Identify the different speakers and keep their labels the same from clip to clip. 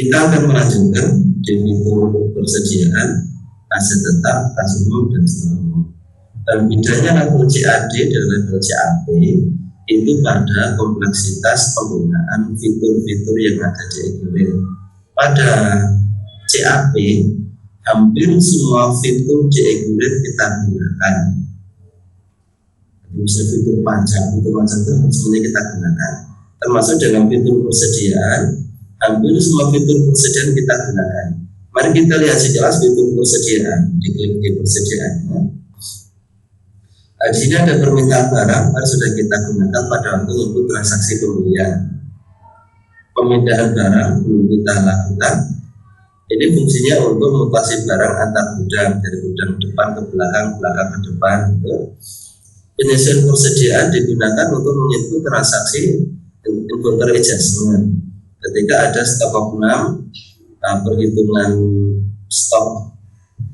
Speaker 1: Kita akan melanjutkan di fitur persediaan aset tetap, kas umum, dan seterusnya. Dan bedanya level CAD dan level CAP itu pada kompleksitas penggunaan fitur-fitur yang ada di e-Kurir. Pada CAP hampir semua fitur di e-Kurir kita gunakan. Bisa fitur pajak itu semuanya kita gunakan. Termasuk dalam fitur persediaan, hampir semua fitur persediaan kita gunakan. Mari kita lihat sejelas fitur persediaan. Diklik di persediaannya. Di sini ada permintaan barang yang sudah kita gunakan pada waktu input transaksi pembelian. Pemindahan barang belum kita lakukan. Ini fungsinya untuk mutasi barang antar gudang dari gudang depan ke belakang, belakang ke depan. Penyesuaian persediaan digunakan untuk menginput transaksi inventory adjustment. Ketika ada stok opnam, perhitungan stok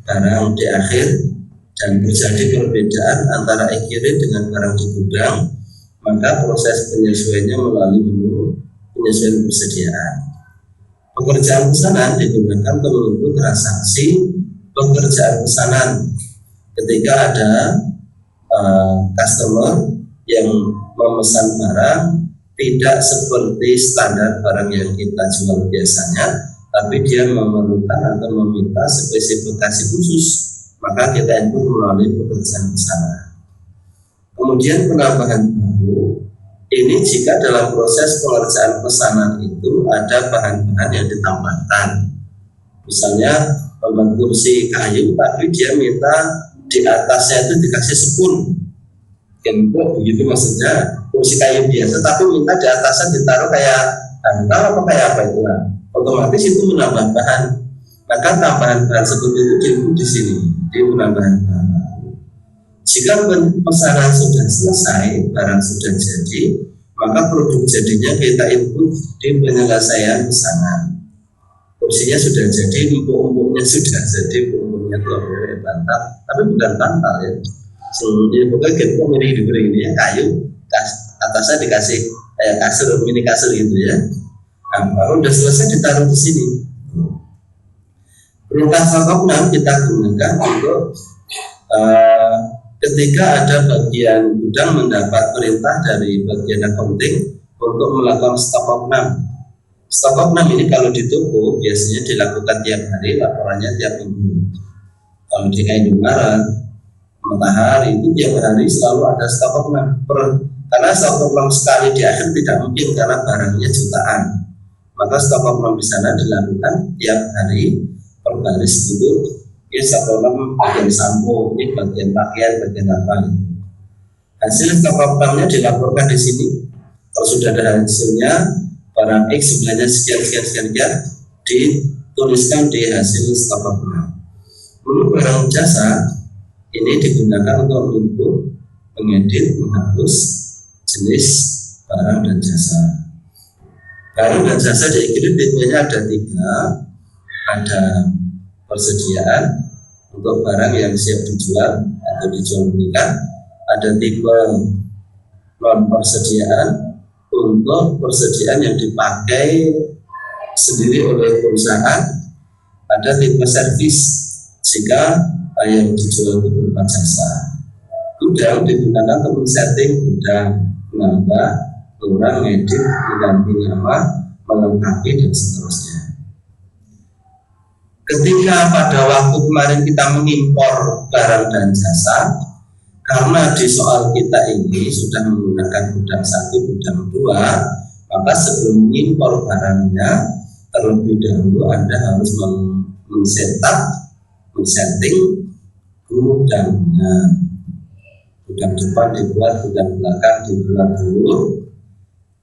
Speaker 1: barang di akhir dan terjadi perbedaan antara e-Kurir dengan barang di gudang, maka proses penyesuaiannya melalui menu penyesuaian persediaan. Pekerjaan pesanan digunakan untuk menginput transaksi pekerjaan pesanan. Ketika ada customer yang memesan barang tidak seperti standar barang yang kita jual biasanya, tapi dia memerlukan atau meminta spesifikasi khusus, maka kita input melalui pekerjaan pesanan. Kemudian penambahan baru ini jika dalam proses pengerjaan pesanan itu ada bahan-bahan yang ditambahkan, misalnya membuat kursi kayu tapi dia minta di atasnya itu dikasih spun, gembok begitu, maksudnya kursi kayu biasa tapi minta di atasnya ditaruh kayak bantal apa kayak apa itu, otomatis itu menambah bahan. Maka tambahan bahan seperti itu diinput di sini di penambahan bahan. Jika pesanan sudah selesai, barang sudah jadi, maka produk jadinya kita input di penyelesaian pesanan. Kursinya sudah jadi, empuk-empuknya sudah jadi, empuk-empuknya itu bantal, tapi bukan bantal ya. Jadi pokoknya gembok ini ya, kayu, atasnya dikasih kayak kasur, mini kasur gitu ya. Nah, baru udah selesai ditaruh di sini. Perintah stok opnam kita gunakan untuk ketika ada bagian gudang mendapat perintah dari bagian accounting untuk melakukan stok opnam. Stok opnam ini kalau di toko biasanya dilakukan tiap hari, laporannya tiap minggu. Kalau di Indomaret, Matahari itu tiap hari selalu ada stok opnam. Karena stok opnam sekali di akhir tidak mungkin karena barangnya jutaan. Maka stok opnam di sana dilakukan tiap hari per baris gitu. Ini stok opnam bagian sampo, ini bagian pakaian, bagian apa gitu. Hasil stok opnamnya dilaporkan di sini. Kalau sudah ada hasilnya, barang X jumlahnya sekian, dituliskan di hasil stok opnam. Menurut barang jasa ini digunakan untuk input, mengedit, menghapus jenis barang dan jasa. Barang dan jasa di e-Kurir tipenya ada 3. Ada persediaan untuk barang yang siap dijual atau dijual belikan. Ada tipe non persediaan untuk persediaan yang dipakai sendiri oleh perusahaan. Ada tipe servis jika yang dijual itu berupa jasa. Gudang digunakan untuk setting gudang, menambah, kurang, edit, mengganti nama, melengkapi dan seterusnya. Ketika pada waktu kemarin kita mengimpor barang dan jasa, karena di soal kita ini sudah menggunakan gudang 1, gudang 2, maka sebelum mengimpor barangnya terlebih dahulu Anda harus men-setting gudangnya. Gudang depan dibuat, gudang belakang dibuat dulu.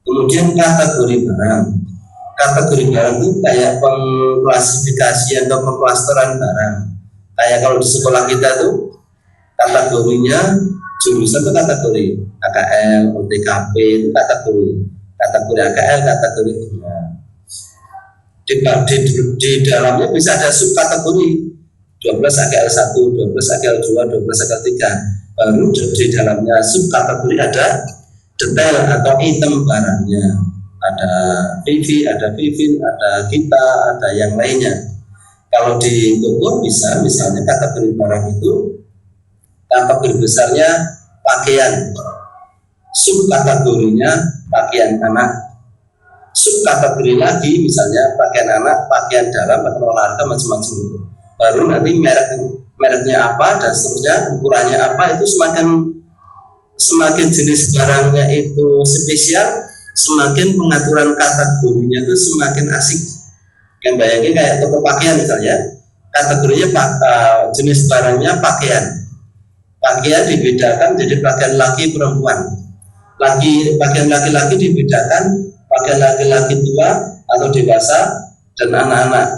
Speaker 1: Kemudian kategori barang. Kategori barang itu kayak pengklasifikasian atau pengklasteran barang. Kayak kalau di sekolah kita tuh kategorinya jurusan itu kategori AKL, OTKP itu kategori AKL, kategori di dalamnya bisa ada subkategori 12 AKL 1, 12 AKL 2, 12 AKL 3. Baru di dalamnya subkategori ada detail atau item barangnya. ada Vivi, ada Vivin, ada kita, ada yang lainnya. Kalau di toko bisa, misalnya kategori barang itu kategori besarnya pakaian, subkategorinya pakaian anak, subkategori lagi misalnya pakaian anak, pakaian dalam, pakaian olahraga, macam-macam itu. Baru nanti mereknya apa dan seterusnya, ukurannya apa, itu semakin jenis barangnya itu spesial, semakin pengaturan kategorinya itu semakin asik. Yang bayangin kayak toko pakaian misalnya, kategorinya jenis barangnya pakaian dibedakan jadi pakaian laki perempuan, pakaian laki-laki dibedakan pakaian laki-laki tua atau dewasa dan anak-anak,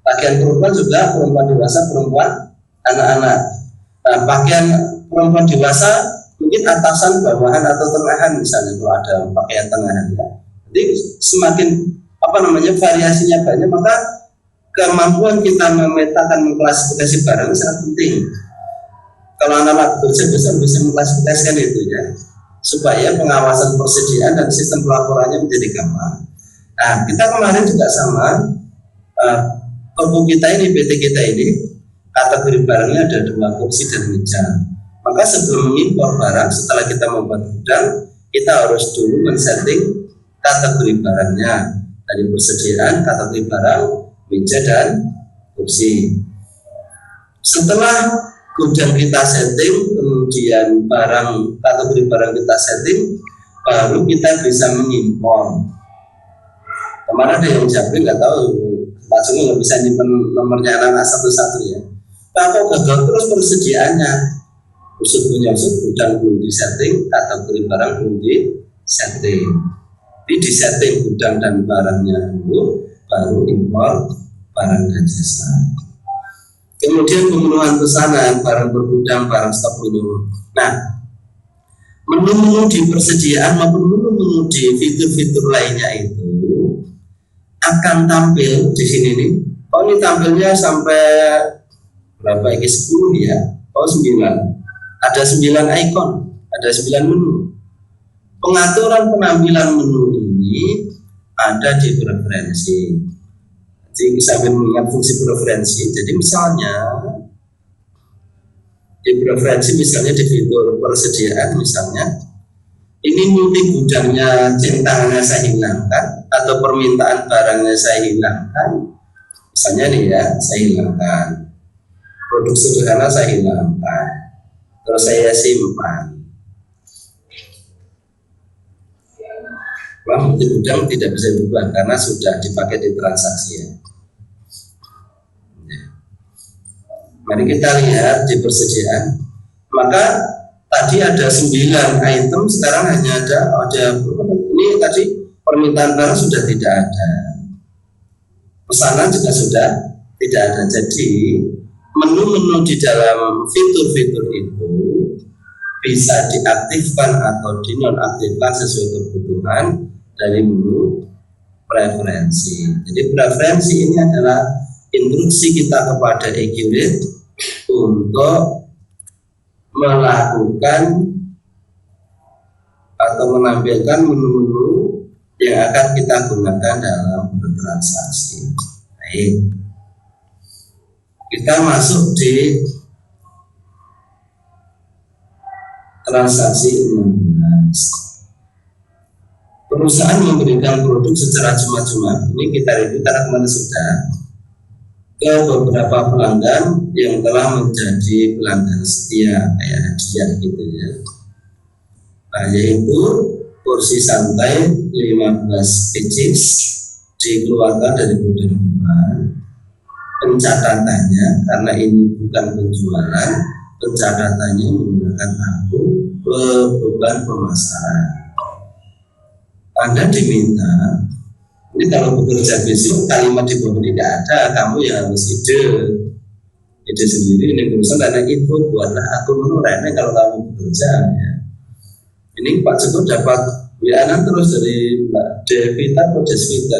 Speaker 1: pakaian perempuan juga perempuan dewasa, perempuan, anak-anak. Nah, pakaian perempuan dewasa mungkin atasan, bawahan atau tengahan misalnya, kalau ada pakaian tengahan ya. Jadi semakin variasinya banyak, maka kemampuan kita memetakan, mengklasifikasi barang sangat penting. Kalau anak-anak bekerja bisa mengklasifikasikan itu ya, supaya pengawasan persediaan dan sistem pelaporannya menjadi gampang. Nah, kita kemarin juga sama, toko kita ini, PT kita ini, kategori barangnya ada 2 kursi dan meja. Maka sebelum mengimpor barang, setelah kita membuat gudang, kita harus dulu men-setting kategori barangnya. Dari persediaan, kategori barang, meja dan kursi. Setelah gudang kita setting, kemudian kategori barang kita setting, baru kita bisa mengimpor. Kemarin ada yang jawabin, nggak tahu, Pak Sungi nggak bisa nyimpen nomornya anak-anak satu-satu ya. Kalau gagal terus persediaannya, punya gudang belum disetting, kategori barang belum disetting. Jadi disetting gudang dan barangnya dulu, baru impor barang dan jasa. Kemudian pemenuhan pesanan, barang bergudang, barang stok minimum. Nah, menu-menu di persediaan maupun menu-menu di fitur-fitur lainnya itu akan tampil di sini nih. Oh, ini tampilnya sampai berapa ini, 10 ya? Oh, 9. Ada 9 ikon, ada 9 menu. Pengaturan penampilan menu ini ada di preferensi. Jadi sambil mengingat fungsi preferensi. Jadi misalnya di preferensi, misalnya di fitur persediaan, misalnya ini multi gudangnya centangnya saya hilangkan, atau permintaan barangnya saya hilangkan. Misalnya nih ya, saya hilangkan. Produk sederhana saya hilangkan, terus saya simpan. Multi gudang tidak bisa berubah karena sudah dipakai di transaksi ya. Mari kita lihat di persediaan. Maka tadi ada 9 item, sekarang hanya ada ini tadi permintaan barang sudah tidak ada, pesanan juga sudah tidak ada. Jadi menu-menu di dalam fitur-fitur itu bisa diaktifkan atau dinonaktifkan sesuai kebutuhan dari menu preferensi. Jadi preferensi ini adalah instruksi kita kepada EQRate untuk melakukan atau menampilkan menu-menu yang akan kita gunakan dalam bertransaksi. Baik, kita masuk di transaksi 16. Perusahaan memberikan produk secara cuma-cuma. Ini kita review karena kemarin sudah, ke beberapa pelanggan yang telah menjadi pelanggan setia, kayak hadiah gitu ya. Nah, yaitu kursi santai 15 pieces dikeluarkan dari gudang depan. Pencatatannya, karena ini bukan penjualan, pencatatannya menggunakan aku beban pemasaran. Anda diminta, ini kalau bekerja besok kalimat di bawah ini tidak ada, kamu yang harus ide sendiri. Ini urusan karena info buatlah akun menurutnya kalau kamu bekerja ya. Ini Pak Joko dapat WA terus dari Mbak Devita atau Desvita,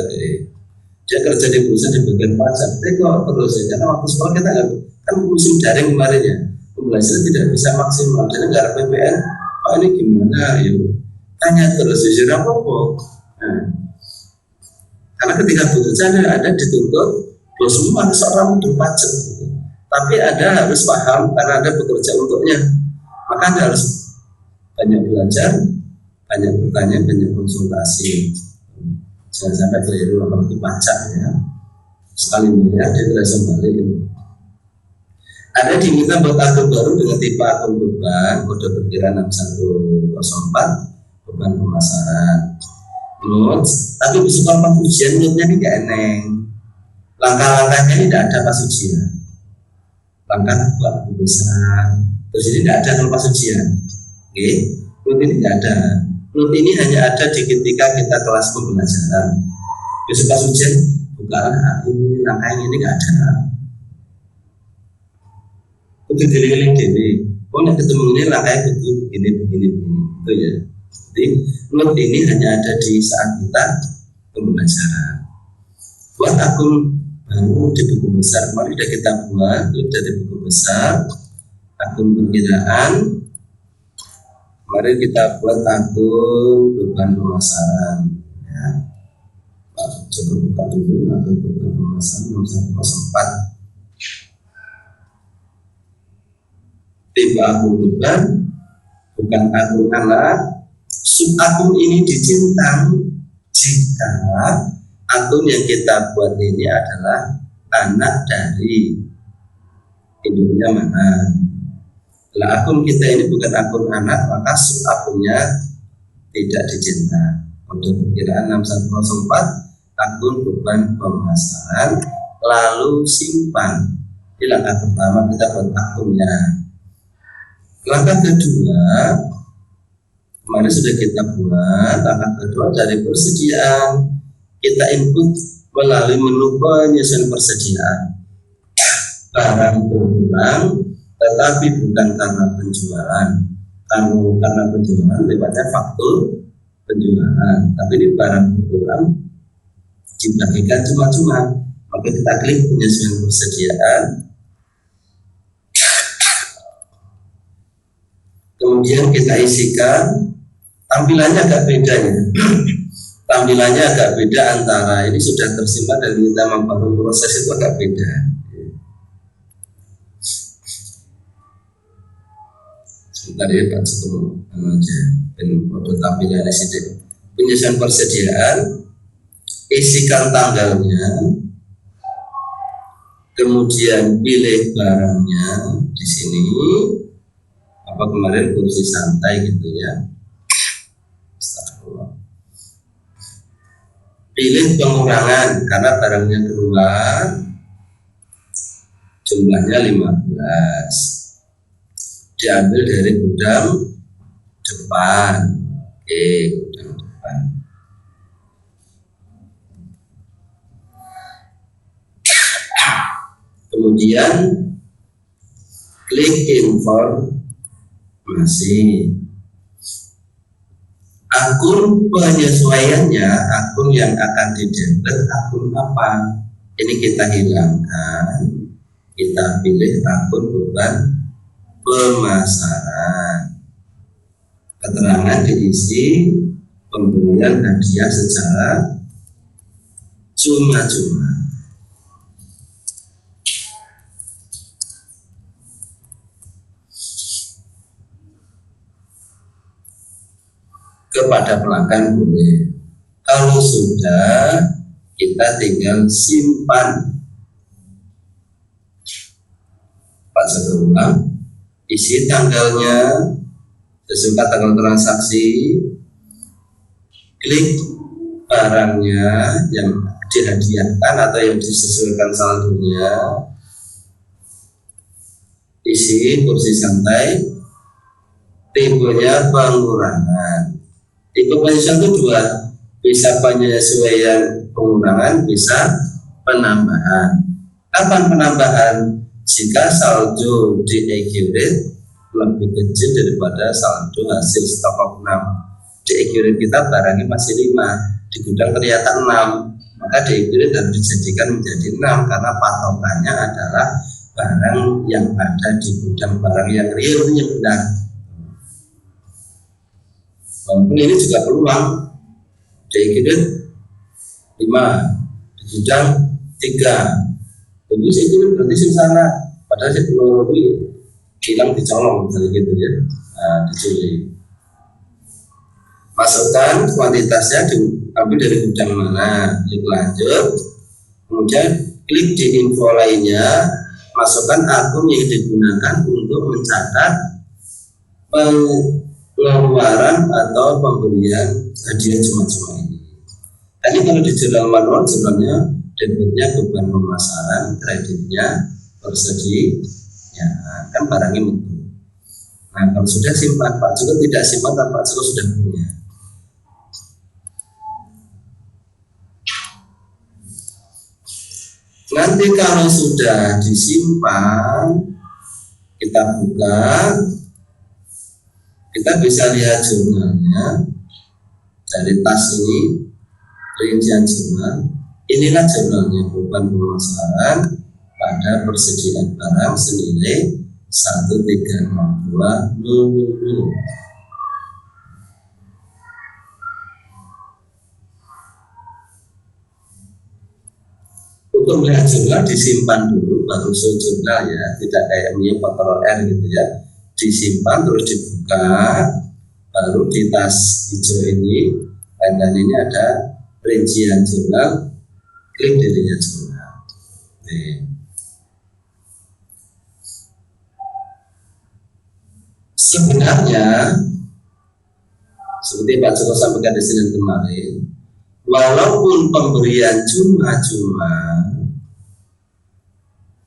Speaker 1: dia kerja di perusahaan di bagian pajak, kok terus ya, karena waktu sekolah kita nggak, kan musim daring kemarin ya, pembelajaran tidak bisa maksimal, jadi nggak ada PPN, Pak ini gimana, yuk tanya terus, ya apa-apa. Nah, Karena ketika bekerja ada dituntut bahwa semua seorang untuk pajak gitu. Tapi ada harus paham karena ada bekerja untuknya, maka Anda harus banyak belajar, banyak bertanya, banyak konsultasi. Jangan sampai keliru apalagi pajak ya. Sekali melihat dia tidak balik. Ada diminta buat akun baru dengan tipe akun beban, kode perkiraan 6104, beban pemasaran. Notes, tapi besok pas ujian notnya ini gak eneng. Langkah-langkahnya ini tidak ada pas ujian. Langkah buat besar. Terus ini tidak ada kalau pas ujian. Oke, not ini tidak ada. Not ini hanya ada di ketika kita kelas pembelajaran. Besok pas ujian, bukan ini langkah ini nggak ada. Untuk diri-diri dewi. Oh, nak ketemu ini langkahnya betul begini itu ya. Jadi not ini hanya ada di saat kita pembelajaran. Buat akun baru di buku besar kemarin sudah kita buat dari buku besar akun perkiraan. Mari kita buat akun beban pemasaran ya. Coba buka dulu akun beban pemasaran 0104. Tipe akun beban bukan akun anak. Sub akun ini dicintang jika akun yang kita buat ini adalah anak dari induknya mana. Kalau akun kita ini bukan akun anak, maka sub akunnya tidak dicinta. Kode perkiraan 6104, akun beban pemasaran, lalu simpan. Ini langkah pertama kita buat akunnya. Langkah kedua, kemarin sudah kita buat. Langkah kedua dari persediaan, kita input melalui menu penyesuaian persediaan. Barang berkurang, tetapi bukan karena penjualan. Karena penjualan lewatnya faktur penjualan, tapi ini barang berkurang dibagikan cuma-cuma. Maka kita klik penyesuaian persediaan. Kemudian kita isikan, tampilannya agak beda ya. Tampilannya agak beda antara ini sudah tersimpan dan kita membangun proses itu agak beda. Sebentar ya Pak Sutomo, aja foto tampilannya sini. Penyesuaian persediaan, isikan tanggalnya, kemudian pilih barangnya di sini. Apa kemarin kursi santai gitu ya. Pilih pengurangan karena barangnya keluar, jumlahnya 15, diambil dari gudang depan. Oke, gudang depan. Kemudian klik informasi. Akun penyesuaiannya, akun yang akan didebet akun apa? Ini kita hilangkan, kita pilih akun beban pemasaran. Keterangan diisi pemberian hadiah secara cuma-cuma. Kepada pelanggan boleh. Kalau sudah, kita tinggal simpan. Pak saya ulang, isi tanggalnya sesuai tanggal transaksi, klik barangnya yang dihadiahkan atau yang disesuaikan saldonya, isi kursi santai, tipenya pengurangan. Tipe penyesuaian itu dua, bisa penyesuaian pengurangan, bisa penambahan. Kapan penambahan? Jika saldo di accurate lebih kecil daripada saldo hasil stok of 6. Di accurate kita barangnya masih 5, di gudang ternyata 6, maka di accurate harus dijadikan menjadi 6 karena patokannya adalah barang yang ada di gudang, barang yang real yang benar. Walaupun ini juga peluang, jadi 5, di gudang 3. Jadi itu berarti sing sana padahal si peluru ini hilang dicolong dari gitu ya, dicuri. Masukkan kuantitasnya, diambil dari gudang mana, klik lanjut, kemudian klik di info lainnya, masukkan akun yang digunakan untuk mencatat pengeluaran atau pemberian hadiah cuma-cuma ini. Tadi kalau di jurnal manual, jurnalnya debitnya beban pemasaran, kreditnya bersedia, ya kan barangnya mutu. Nah kalau sudah simpan, Pak Joko tidak simpan, Pak Joko sudah punya. Nanti kalau sudah disimpan, kita buka, kita bisa lihat jurnalnya dari tas ini, rincian jurnal. Inilah jurnalnya beban pemasaran pada persediaan barang senilai 1362000. Untuk melihat jurnal disimpan dulu, baru show jurnal ya, tidak kayak punya Ctrl R gitu ya. Disimpan terus dibuka, baru di tas hijau ini, dan ini ada rincian jurnal, klik dirinya jurnal. Sebenarnya seperti Pak Joko sampaikan di Senin kemarin, walaupun pemberian cuma-cuma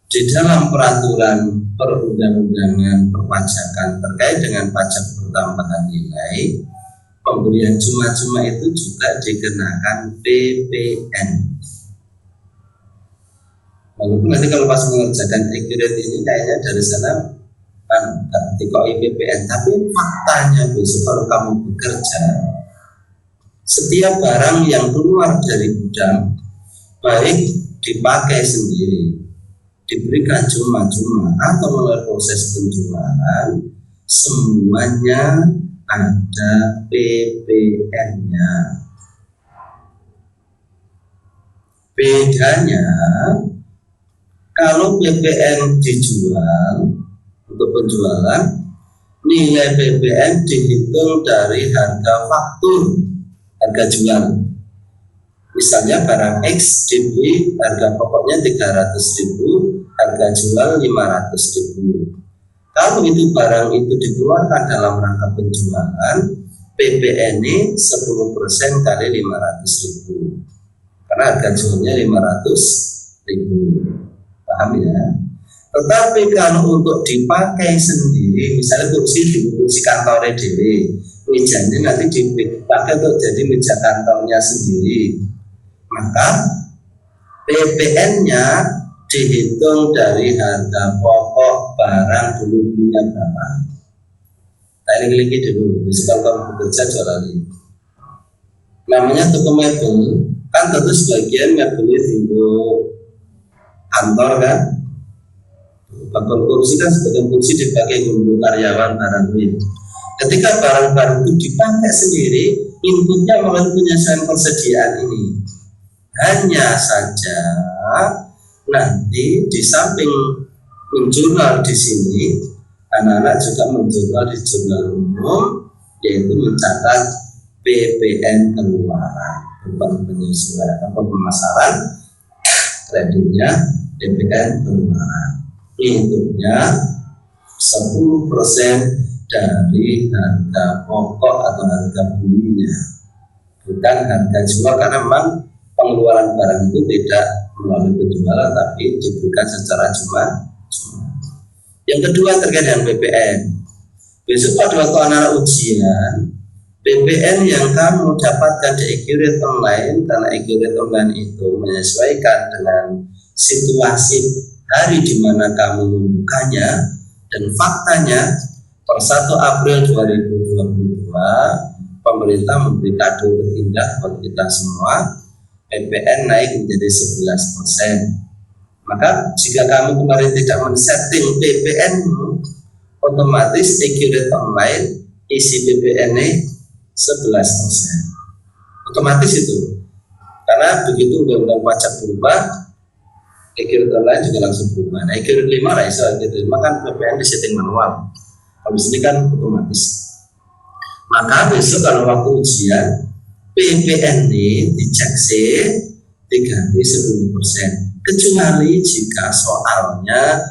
Speaker 1: di dalam peraturan perundang-undangan perpajakan terkait dengan pajak pertambahan nilai, pemberian cuma-cuma itu juga dikenakan PPN. Walaupun nanti kalau pas mengerjakan accurate ini kayaknya dari sana kan dikoi PPN, tapi faktanya besok kalau kamu bekerja, setiap barang yang keluar dari gudang, baik dipakai sendiri, diberikan cuma-cuma atau melalui proses penjualan, semuanya ada PPN-nya. Bedanya kalau PPN dijual untuk penjualan, nilai PPN dihitung dari harga faktur, harga jual. Misalnya barang X dibeli harga pokoknya 300.000, harga jual 500.000. Kalau itu barang itu dikeluarkan dalam rangka penjualan, PPN ini 10% kali 500.000. Karena harga jualnya 500.000. Paham ya? Tetapi kalau untuk dipakai sendiri, misalnya kursi kantornya dewe, mejanya nanti dipakai untuk jadi meja kantornya sendiri, maka PPN-nya dihitung dari harga pokok barang dulu belinya berapa. Tadi lagi dulu, misalkan kamu bekerja jualan ini, namanya toko mebel, kan tentu sebagian mebelnya tinggal kantor kan. Bakal kursi kan sebagian kursi dipakai untuk karyawan barang ini. Ketika barang-barang itu dipakai sendiri, inputnya melalui penyelesaian persediaan ini. Hanya saja nanti di samping menjurnal di sini, anak-anak juga menjurnal di jurnal umum, yaitu mencatat PPN keluaran, beban penyesuaian atau pemasaran, kreditnya PPN keluaran. Hitungnya 10% dari harga pokok atau harga belinya, bukan harga jual, karena memang pengeluaran barang itu tidak melalui penjualan tapi diberikan secara cuma. Yang kedua terkait dengan PPN. Besok pada waktu anak ujian, PPN yang kamu dapatkan di accurate online, karena accurate online itu menyesuaikan dengan situasi hari di mana kamu membukanya, dan faktanya per 1 April 2022 pemerintah memberi kado terindah buat kita semua, PPN naik menjadi 11%. Maka jika kamu kemarin tidak men-setting PPN-mu, otomatis accurate online isi PPN-nya 11%. Otomatis itu. Karena begitu undang-undang pajak berubah, e-kirit online juga langsung berubah. Nah, e-kirit 5 lah, e-kirit 5 kan PPN di setting manual. Kalau di sini kan otomatis. Maka besok kalau waktu ujian PPN dicek C diganti 10%. Kecuali jika soalnya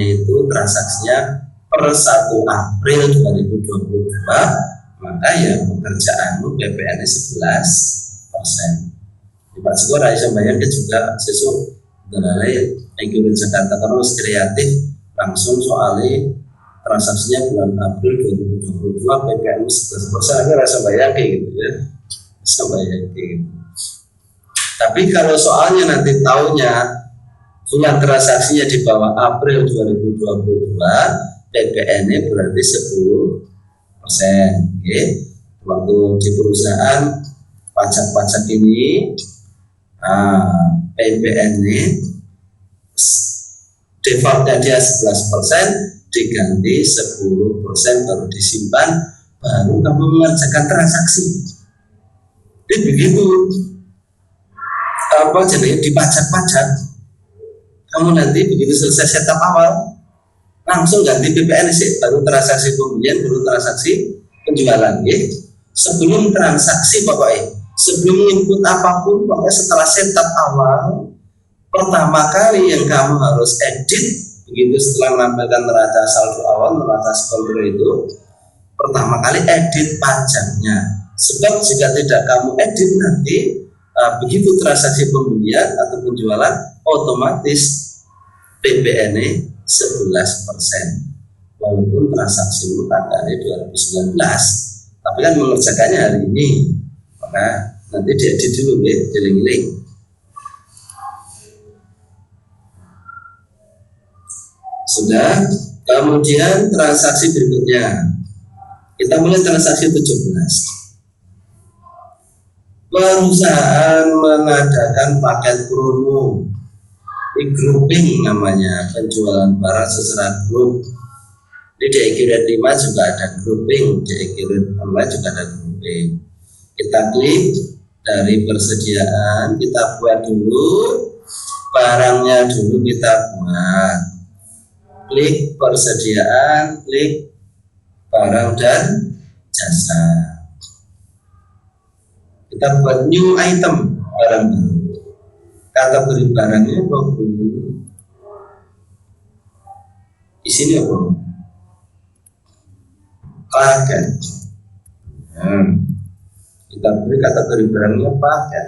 Speaker 1: itu transaksinya per 1 April 2022, maka ya pekerjaanmu PPN 11%. Pak Syukur Aisyah bayangkan juga sesuatu dari Ekonomi Jakarta terus kreatif langsung soalnya transaksinya bulan April 2022 PPN 11%, aku rasa bayangkan gitu ya, bisa bayangkan gitu. Tapi kalau soalnya nanti tahunnya bulan transaksinya di bawah April 2022, PPN-nya berarti 10%. Oke. Waktu di perusahaan pajak-pajak ini, PPN-nya defaultnya dia 11%, diganti 10% baru disimpan, baru kamu mengerjakan transaksi. Jadi begitu jadi di pajak-pajak, kamu nanti begitu selesai setup awal langsung ganti PPN sih, baru transaksi pembelian, baru transaksi penjualan. Sebelum transaksi pokoknya, sebelum input apapun, pokoknya setelah setup awal, pertama kali yang kamu harus edit, begitu setelah menampilkan neraca saldo awal, neraca kontrol itu, pertama kali edit pajaknya. Sebab jika tidak kamu edit nanti, begitu transaksi pembelian atau penjualan, otomatis PPN-nya 11%. Walaupun transaksi tanggalnya 2019, tapi kan mengerjakannya hari ini, maka nanti diedit dulu ya, giling-giling. Sudah, kemudian transaksi berikutnya, kita mulai transaksi 17. Perusahaan mengadakan paket promo, grouping namanya, penjualan barang secara grup. Di e-kirit 5 juga ada grouping, di e-kirit online juga ada grouping. Kita klik dari persediaan, kita buat dulu barangnya dulu, kita buat. Klik persediaan, klik barang dan jasa. Kita buat new item, barang baru. Kategori barangnya apa? Di sini apa? Paket. Kita beri kategori barangnya paket.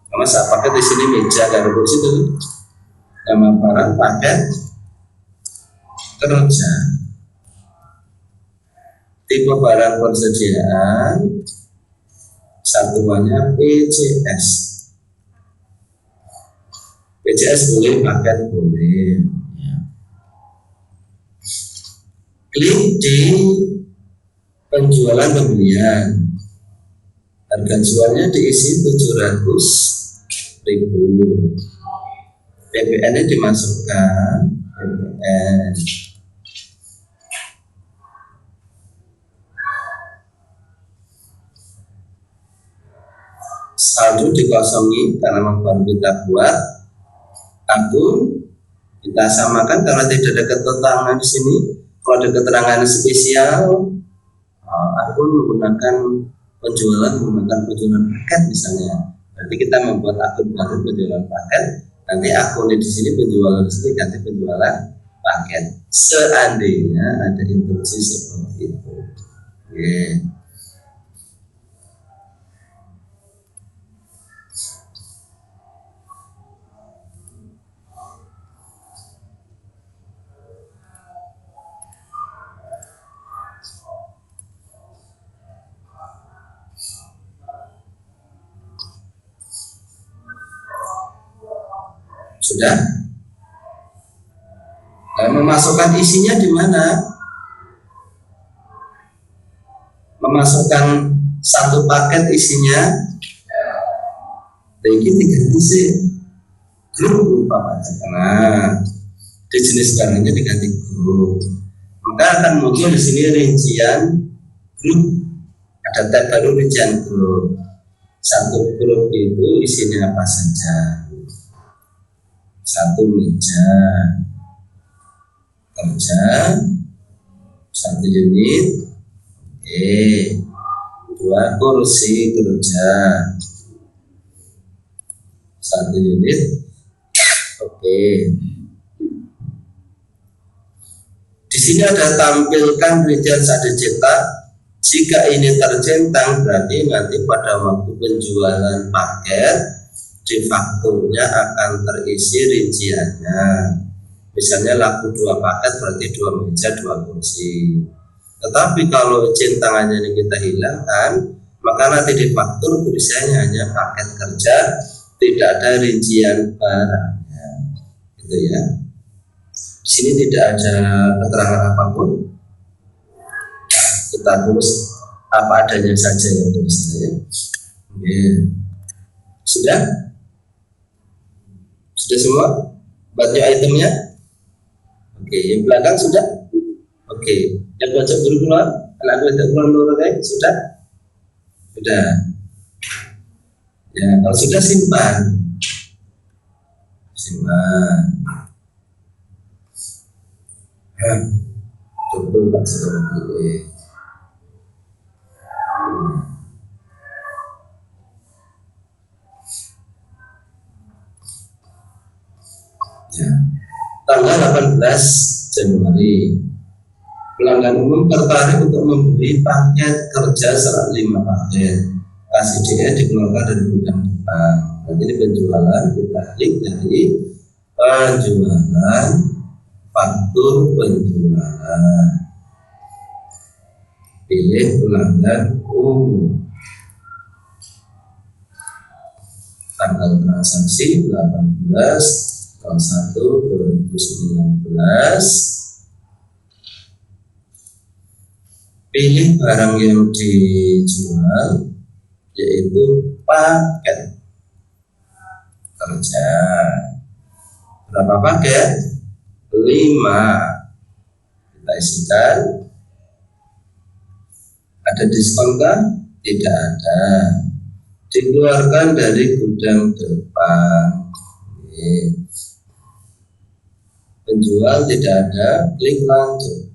Speaker 1: Nama saya paket di sini meja dan kursi itu. Nama barang paket kerja. Tipe barang persediaan, satuannya PCS. PCS boleh, paket boleh. Klik di penjualan pembelian. Harga jualnya diisi 700.000. PPN-nya dimasukkan, PPN. Saldo dikosongi karena memang baru kita buat. Akun kita samakan karena tidak ada keterangan di sini. Kalau ada keterangan spesial, akun menggunakan penjualan paket misalnya. Nanti kita membuat akun baru penjualan paket. Nanti akunnya di sini penjualan, di sini ganti penjualan paket. Seandainya ada instruksi seperti itu. Sudah. Nah, memasukkan isinya di mana? Memasukkan satu paket isinya. Ini diganti sih grup apa aja. Nah, di jenis barangnya diganti grup. maka akan muncul di sini rincian grup. Ada tab baru rincian grup. Satu grup itu isinya apa saja? Satu meja kerja, satu unit, dua kursi kerja, satu unit, Di sini ada tampilkan rincian saldo cetak. Jika ini tercentang, berarti nanti pada waktu penjualan paket di fakturnya akan terisi rinciannya. Misalnya laku 2 paket berarti 2 meja 2 kursi. Tetapi kalau centangannya ini kita hilangkan, maka nanti di faktur tulisannya hanya paket kerja, tidak ada rincian barangnya, gitu ya. Di sini tidak ada keterangan apapun. Kita tulis apa adanya saja yang ada di sana ya. Sudah? Sudah semua? Banyak itemnya? Yang belakang sudah? Yang pojok dulu keluar? Anak pojok keluar guys, sudah? Sudah. Ya, kalau sudah simpan. Double Pak sudah. Ya. Tanggal 18 Januari, pelanggan umum tertarik untuk membeli paket kerja 5 paket. Kasih dia dikeluarkan dari gudang depan. Berarti ini penjualan, kita klik dari penjualan, faktur penjualan, pilih pelanggan umum, tanggal transaksi 18/1/2019, pilih barang yang dijual yaitu paket kerja. Berapa paket? 5. Kita isikan. Ada diskon kan? Tidak ada. Dikeluarkan dari gudang depan. Penjual tidak ada, klik lanjut.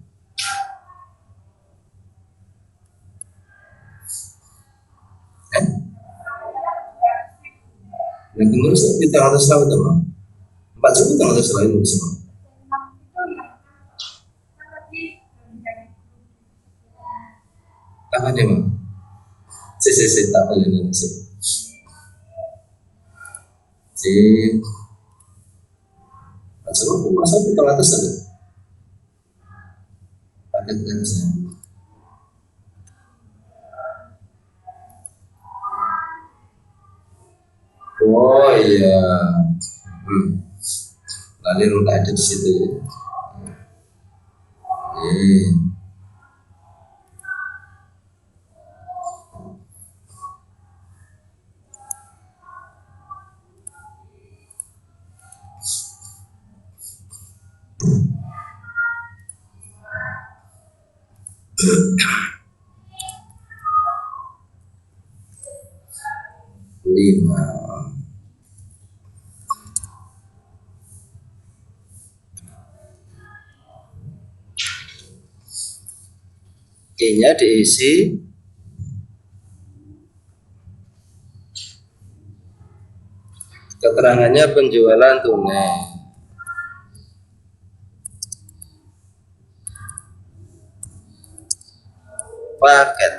Speaker 1: Nah, kemudian kita harus tahu teman. 4 juta kita harus tahu ini semua. Apa dia mau? Si tak boleh nih si. Macam apa masa kita atas ada? Paket kerja. Oh iya. Lalu udah ada di situ ya. Lima. Nya diisi keterangannya penjualan tunai. Paket.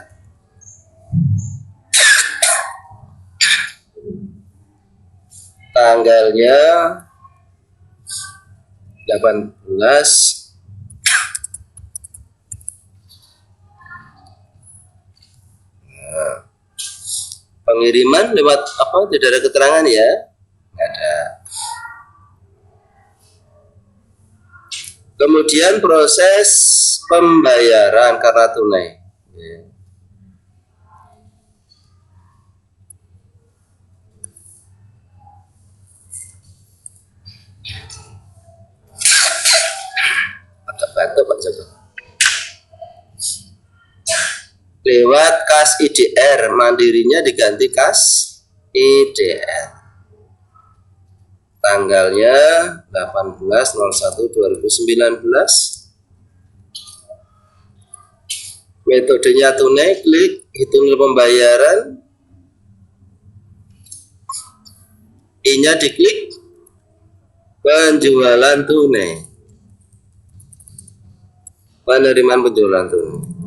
Speaker 1: Tanggalnya 18 pengiriman lewat apa? Tidak ada keterangan ya? Tidak ada. Kemudian proses pembayaran karena tunai. Agak batuk Pak Joko. lewat kas IDR, mandirinya diganti kas IDR. Tanggalnya 18/01/2019. Metodenya tunai, klik hitung pembayaran. I-nya diklik penjualan tunai. Penerimaan penjualan tunai.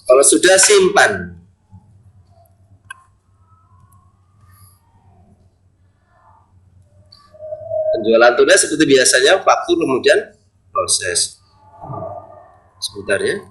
Speaker 1: Kalau sudah, simpan. Penjualan tunai seperti biasanya, faktur kemudian proses. Sebentar ya,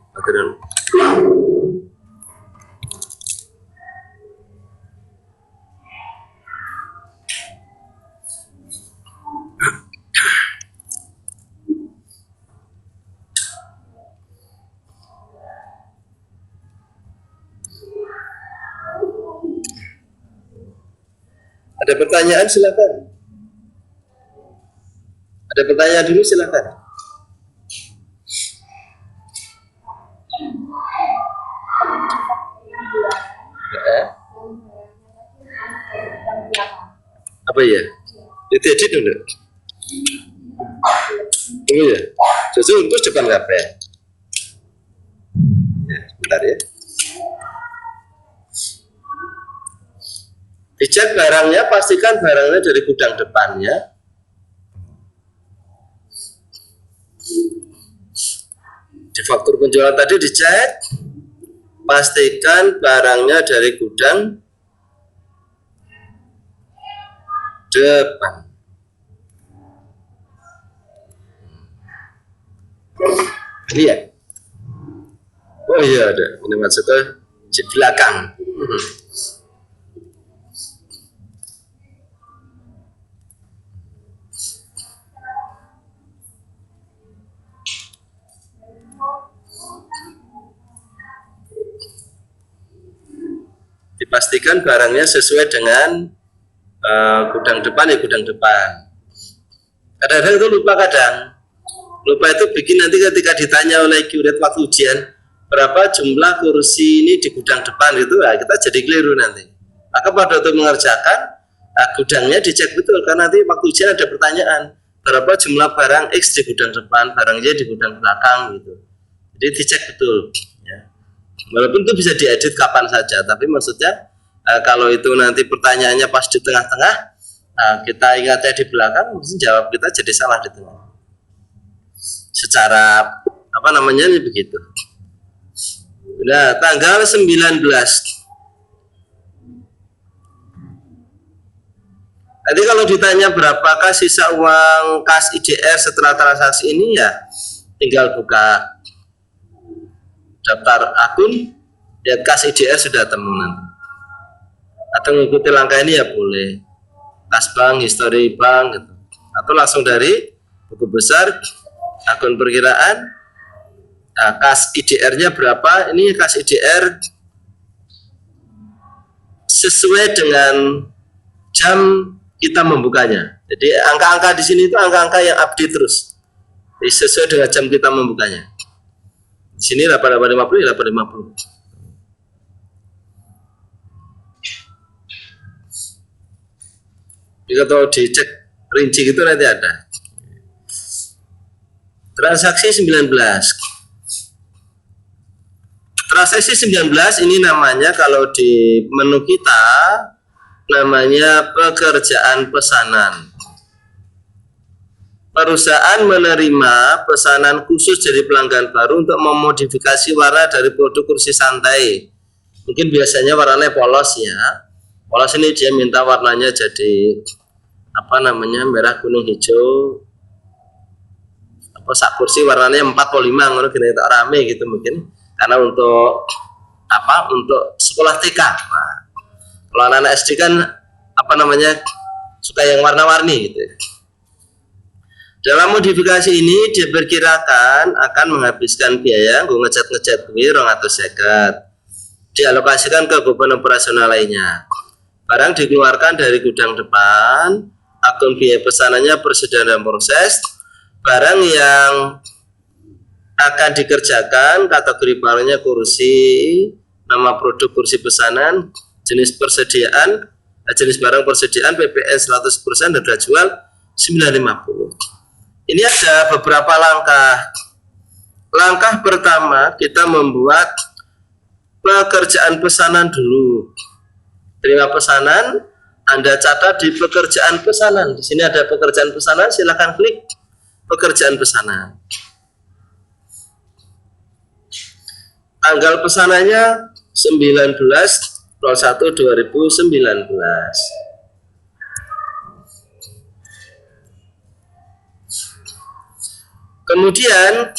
Speaker 1: ada pertanyaan silakan. Ada pertanyaan dulu silakan. Apa ya? Itu edit dulu. Tunggu ya. Justru untuk depan kabeh. Ya, sebentar ya. Dicek barangnya, pastikan barangnya dari gudang depannya. Di faktur penjualan tadi dicek, pastikan barangnya dari gudang depan. Ini ya? Oh iya ada, ini maksudnya di belakang. Dipastikan barangnya sesuai dengan gudang depan ya gudang depan. Kadang-kadang itu lupa, lupa itu bikin nanti ketika ditanya oleh QRate waktu ujian berapa jumlah kursi ini di gudang depan gitu, ya kita jadi keliru nanti. Maka pada waktu mengerjakan gudangnya dicek betul, karena nanti waktu ujian ada pertanyaan berapa jumlah barang X di gudang depan, barang Y di gudang belakang gitu. Jadi dicek betul. Walaupun itu bisa diedit kapan saja, tapi maksudnya kalau itu nanti pertanyaannya pas di tengah-tengah, kita ingatnya di belakang, mungkin jawab kita jadi salah di tengah. Secara apa namanya begitu. Nah, tanggal 19. Nanti kalau ditanya berapakah sisa uang kas IDR setelah transaksi ini, ya tinggal buka daftar akun, lihat kas IDR sudah temu nanti. Atau mengikuti langkah ini ya boleh, kas bank, histori bank gitu. Atau langsung dari buku besar, akun perkiraan, kas IDR-nya berapa? Ini kas IDR sesuai dengan jam kita membukanya. Jadi angka-angka di sini itu angka-angka yang update terus. Jadi sesuai dengan jam kita membukanya. Di sini 8850 ya 850. Jika kalau dicek rinci gitu nanti ada. Transaksi 19. Transaksi 19 ini namanya kalau di menu kita namanya pekerjaan pesanan. Perusahaan menerima pesanan khusus dari pelanggan baru untuk memodifikasi warna dari produk kursi santai. Mungkin biasanya warnanya polos ya. Polos ini dia minta warnanya jadi apa namanya merah, kuning, hijau. Apa sak kursi warnanya 4 atau 5 ngono gini tak rame gitu mungkin. Karena untuk apa? Untuk sekolah TK. Nah, kalau anak-anak SD kan apa namanya suka yang warna-warni gitu. Dalam modifikasi ini diperkirakan akan menghabiskan biaya nggo ngecat kuwi 250. Dialokasikan ke beban operasional lainnya. Barang dikeluarkan dari gudang depan, akun biaya pesanannya persediaan dan proses. Barang yang akan dikerjakan kategori barangnya kursi, nama produk kursi pesanan, jenis persediaan, jenis barang persediaan PPN 100%, harga jual 950. Ini ada beberapa langkah. Langkah pertama, kita membuat pekerjaan pesanan dulu. Terima pesanan, Anda catat di pekerjaan pesanan. Di sini ada pekerjaan pesanan, silakan klik pekerjaan pesanan. Tanggal pesanannya 19/01/2019. Kemudian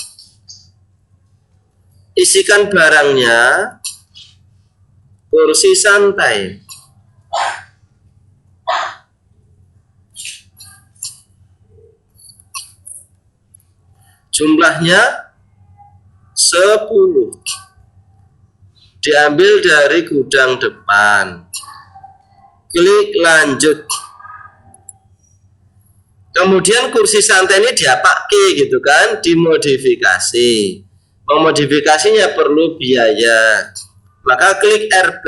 Speaker 1: isikan barangnya kursi santai. Jumlahnya 10. Diambil dari gudang depan. Klik lanjut. Kemudian kursi santai ini diapake gitu kan, dimodifikasi. Memodifikasinya perlu biaya. Maka klik RP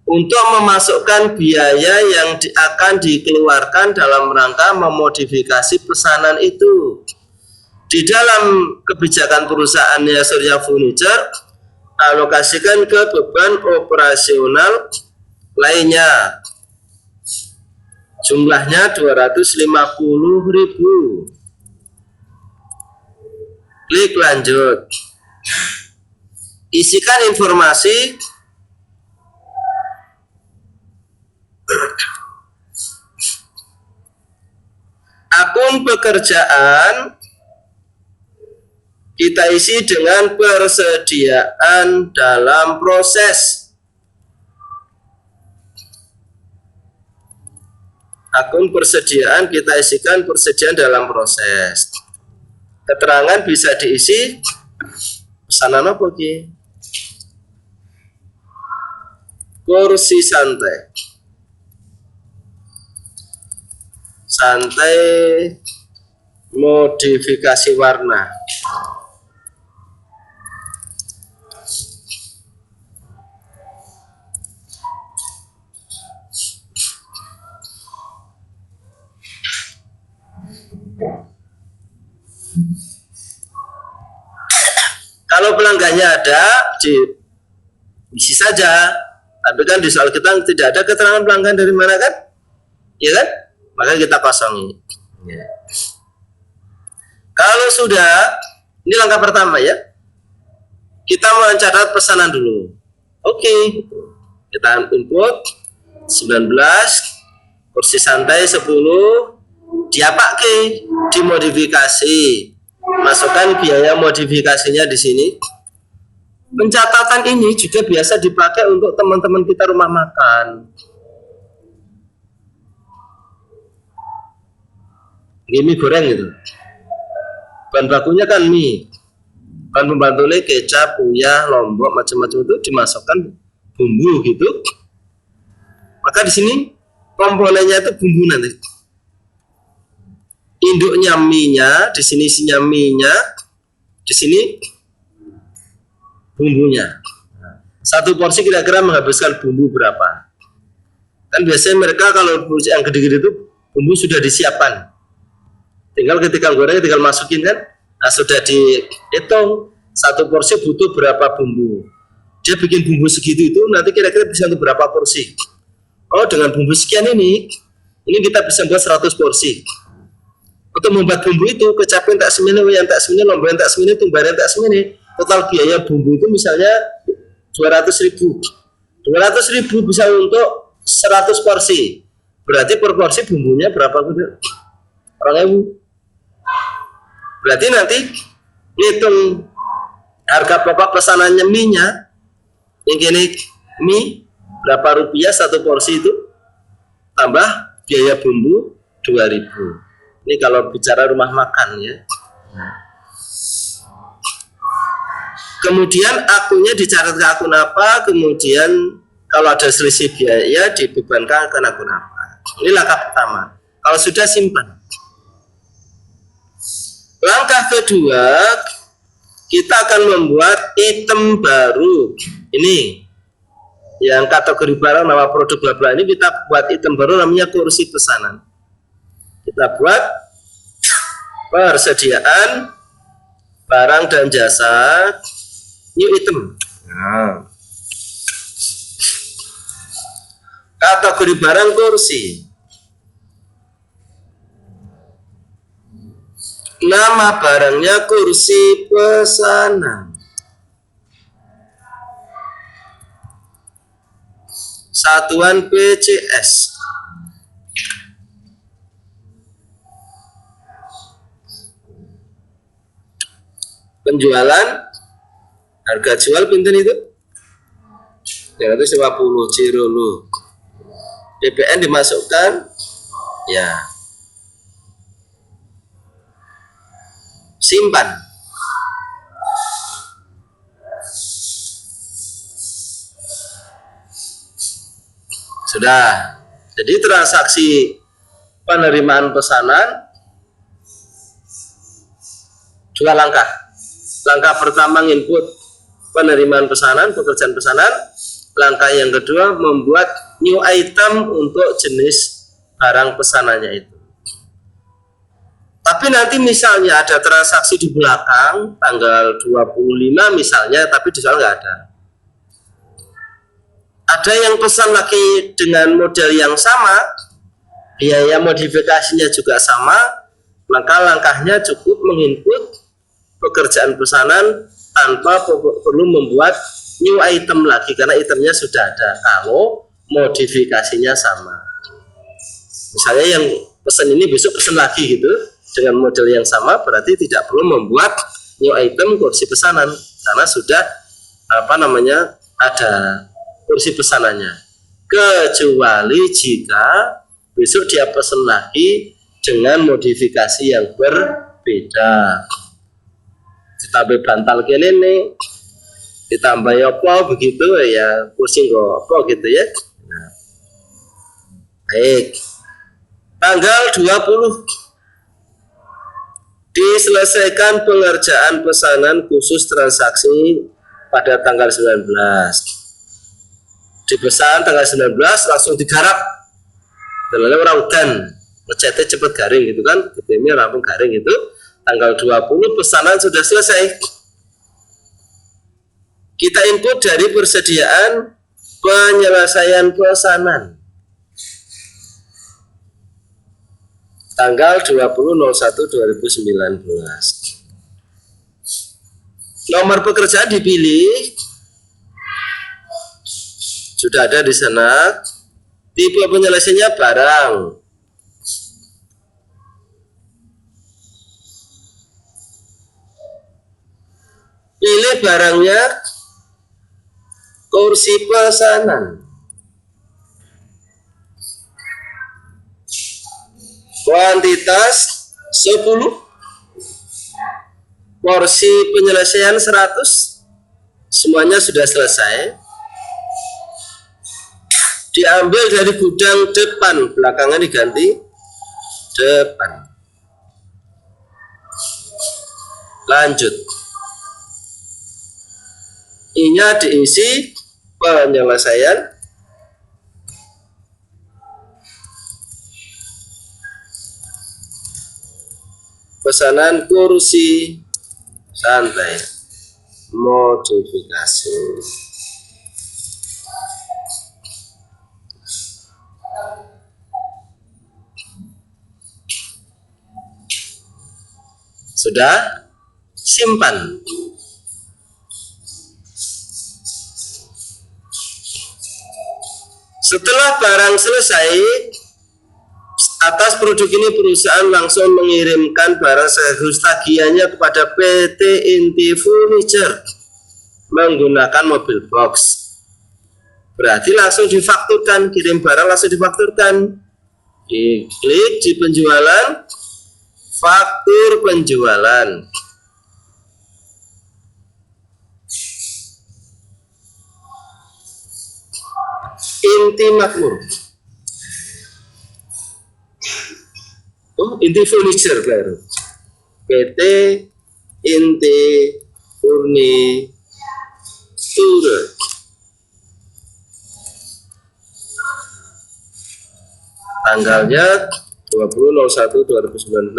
Speaker 1: untuk memasukkan biaya yang akan dikeluarkan dalam rangka memodifikasi pesanan itu. Di dalam kebijakan perusahaannya Surya Furniture, alokasikan ke beban operasional lainnya. Jumlahnya 250.000. Klik lanjut. Isikan informasi akun pekerjaan, kita isi dengan persediaan dalam proses. Akun persediaan kita isikan persediaan dalam proses. Keterangan bisa diisi pesanan apa ki? Kursi santai. Santai modifikasi warna. Kalau pelanggannya ada, diisi saja. Tapi kan di soal kita tidak ada keterangan pelanggan dari mana kan? Ya kan? Maka kita kosongi. Ya. Kalau sudah, ini langkah pertama ya. Kita mencatat pesanan dulu. Oke. Kita input 19, kursi santai 10, diapake, dimodifikasi. Masukkan biaya modifikasinya di sini. Pencatatan ini juga biasa dipakai untuk teman-teman kita rumah makan. Ini mie goreng gitu. Bahan bakunya kan mie. Bahan pembantunya kecap, uyah, lombok, macam-macam itu dimasukkan bumbu gitu. Maka di sini komponennya itu bumbu nanti. Induknya mie-nya, di sini isinya mie-nya, di sini bumbunya. Satu porsi kira-kira menghabiskan bumbu berapa? Kan biasanya mereka kalau yang gede-gede itu bumbu sudah disiapkan. Tinggal ketika goreng tinggal masukin kan. Nah, sudah dihitung satu porsi butuh berapa bumbu. Dia bikin bumbu segitu itu nanti kira-kira bisa untuk berapa porsi. Oh, dengan bumbu sekian ini kita bisa buat 100 porsi. Untuk membuat bumbu itu, kecapin tak semene, yang tak semene, lombain tak semene, tumbaran tak semene, total biaya bumbu itu misalnya 200.000. 200.000 bisa untuk 100 porsi. Berarti per porsi bumbunya berapa? 2.000. Berarti nanti hitung harga pokok pesanannya mie-nya. Yang gini mie berapa rupiah satu porsi itu? Tambah biaya bumbu 2.000. Ini kalau bicara rumah makan ya. Kemudian akunnya dicatat ke akun apa, kemudian kalau ada selisih biaya dibebankan ke akun apa. Ini langkah pertama. Kalau sudah simpan. Langkah kedua, kita akan membuat item baru. Ini yang kategori barang nama produk bla bla, ini kita buat item baru namanya kursi pesanan. Kita buat persediaan barang dan jasa new item. Nah. Kategori barang kursi. Nama barangnya kursi pesanan. Satuan PCS. Penjualan, harga jual pinten itu? Yang itu 50 cirulu. PPN dimasukkan, ya. Simpan. Sudah. Jadi transaksi penerimaan pesanan dua langkah. Langkah pertama input penerimaan pesanan, pekerjaan pesanan. Langkah yang kedua membuat new item untuk jenis barang pesanannya itu. Tapi nanti misalnya ada transaksi di belakang tanggal 25 misalnya, tapi di soal nggak ada. Ada yang pesan lagi dengan model yang sama, biaya modifikasinya juga sama, maka langkahnya cukup menginput pekerjaan pesanan tanpa perlu membuat new item lagi karena itemnya sudah ada kalau modifikasinya sama. Misalnya yang pesan ini besok pesan lagi gitu dengan model yang sama, berarti tidak perlu membuat new item kursi pesanan karena sudah ada kursi pesanannya. Kecuali jika besok dia pesan lagi dengan modifikasi yang berbeda. Ditambah bantal kene nih, ditambah apa begitu ya, kursi apa gitu ya. Nah. Baik. Tanggal 20 diselesaikan pengerjaan pesanan khusus transaksi pada tanggal 19. Dipesan tanggal 19 langsung digarap. Dalamnya orang udan, ngecetnya cepet garing gitu kan, BBM-nya rampung garing gitu. Tanggal 20 pesanan sudah selesai. Kita input dari persediaan penyelesaian pesanan. Tanggal 20.01.2019. Nomor pekerjaan dipilih. Sudah ada di sana. Tipe penyelesaiannya barang. Pilih barangnya kursi pesanan. Kuantitas 10. Porsi penyelesaian 100. Semuanya sudah selesai. Diambil dari gudang depan, belakangnya diganti depan. Lanjut. I-nya diisi penyelesaian pesanan kursi santai modifikasi. Sudah? Simpan. Setelah barang selesai, atas produk ini perusahaan langsung mengirimkan barang sekaligus tagihannya kepada PT Inti Furniture menggunakan mobil box. Berarti langsung difakturkan, kirim barang langsung difakturkan. Klik di penjualan, faktur penjualan. Inti makmur. Oh, Inti Furniture baru. PT Inti Furniture. Tanggalnya 20.01.2019.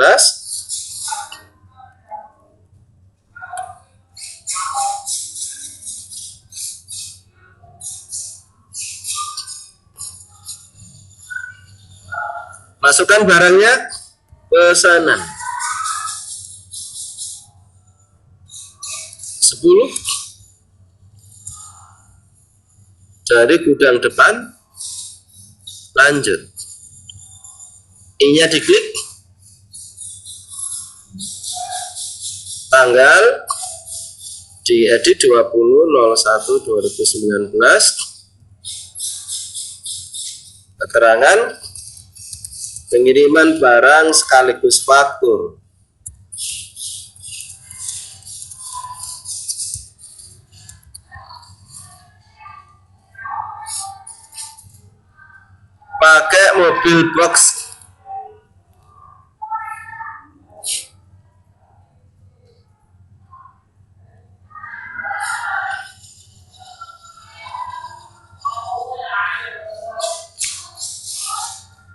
Speaker 1: Masukkan barangnya, pesanan 10 dari gudang depan. Lanjut, I-nya diklik, tanggal diedit 20.01.2019, keterangan pengiriman barang sekaligus faktur. Pakai mobil box.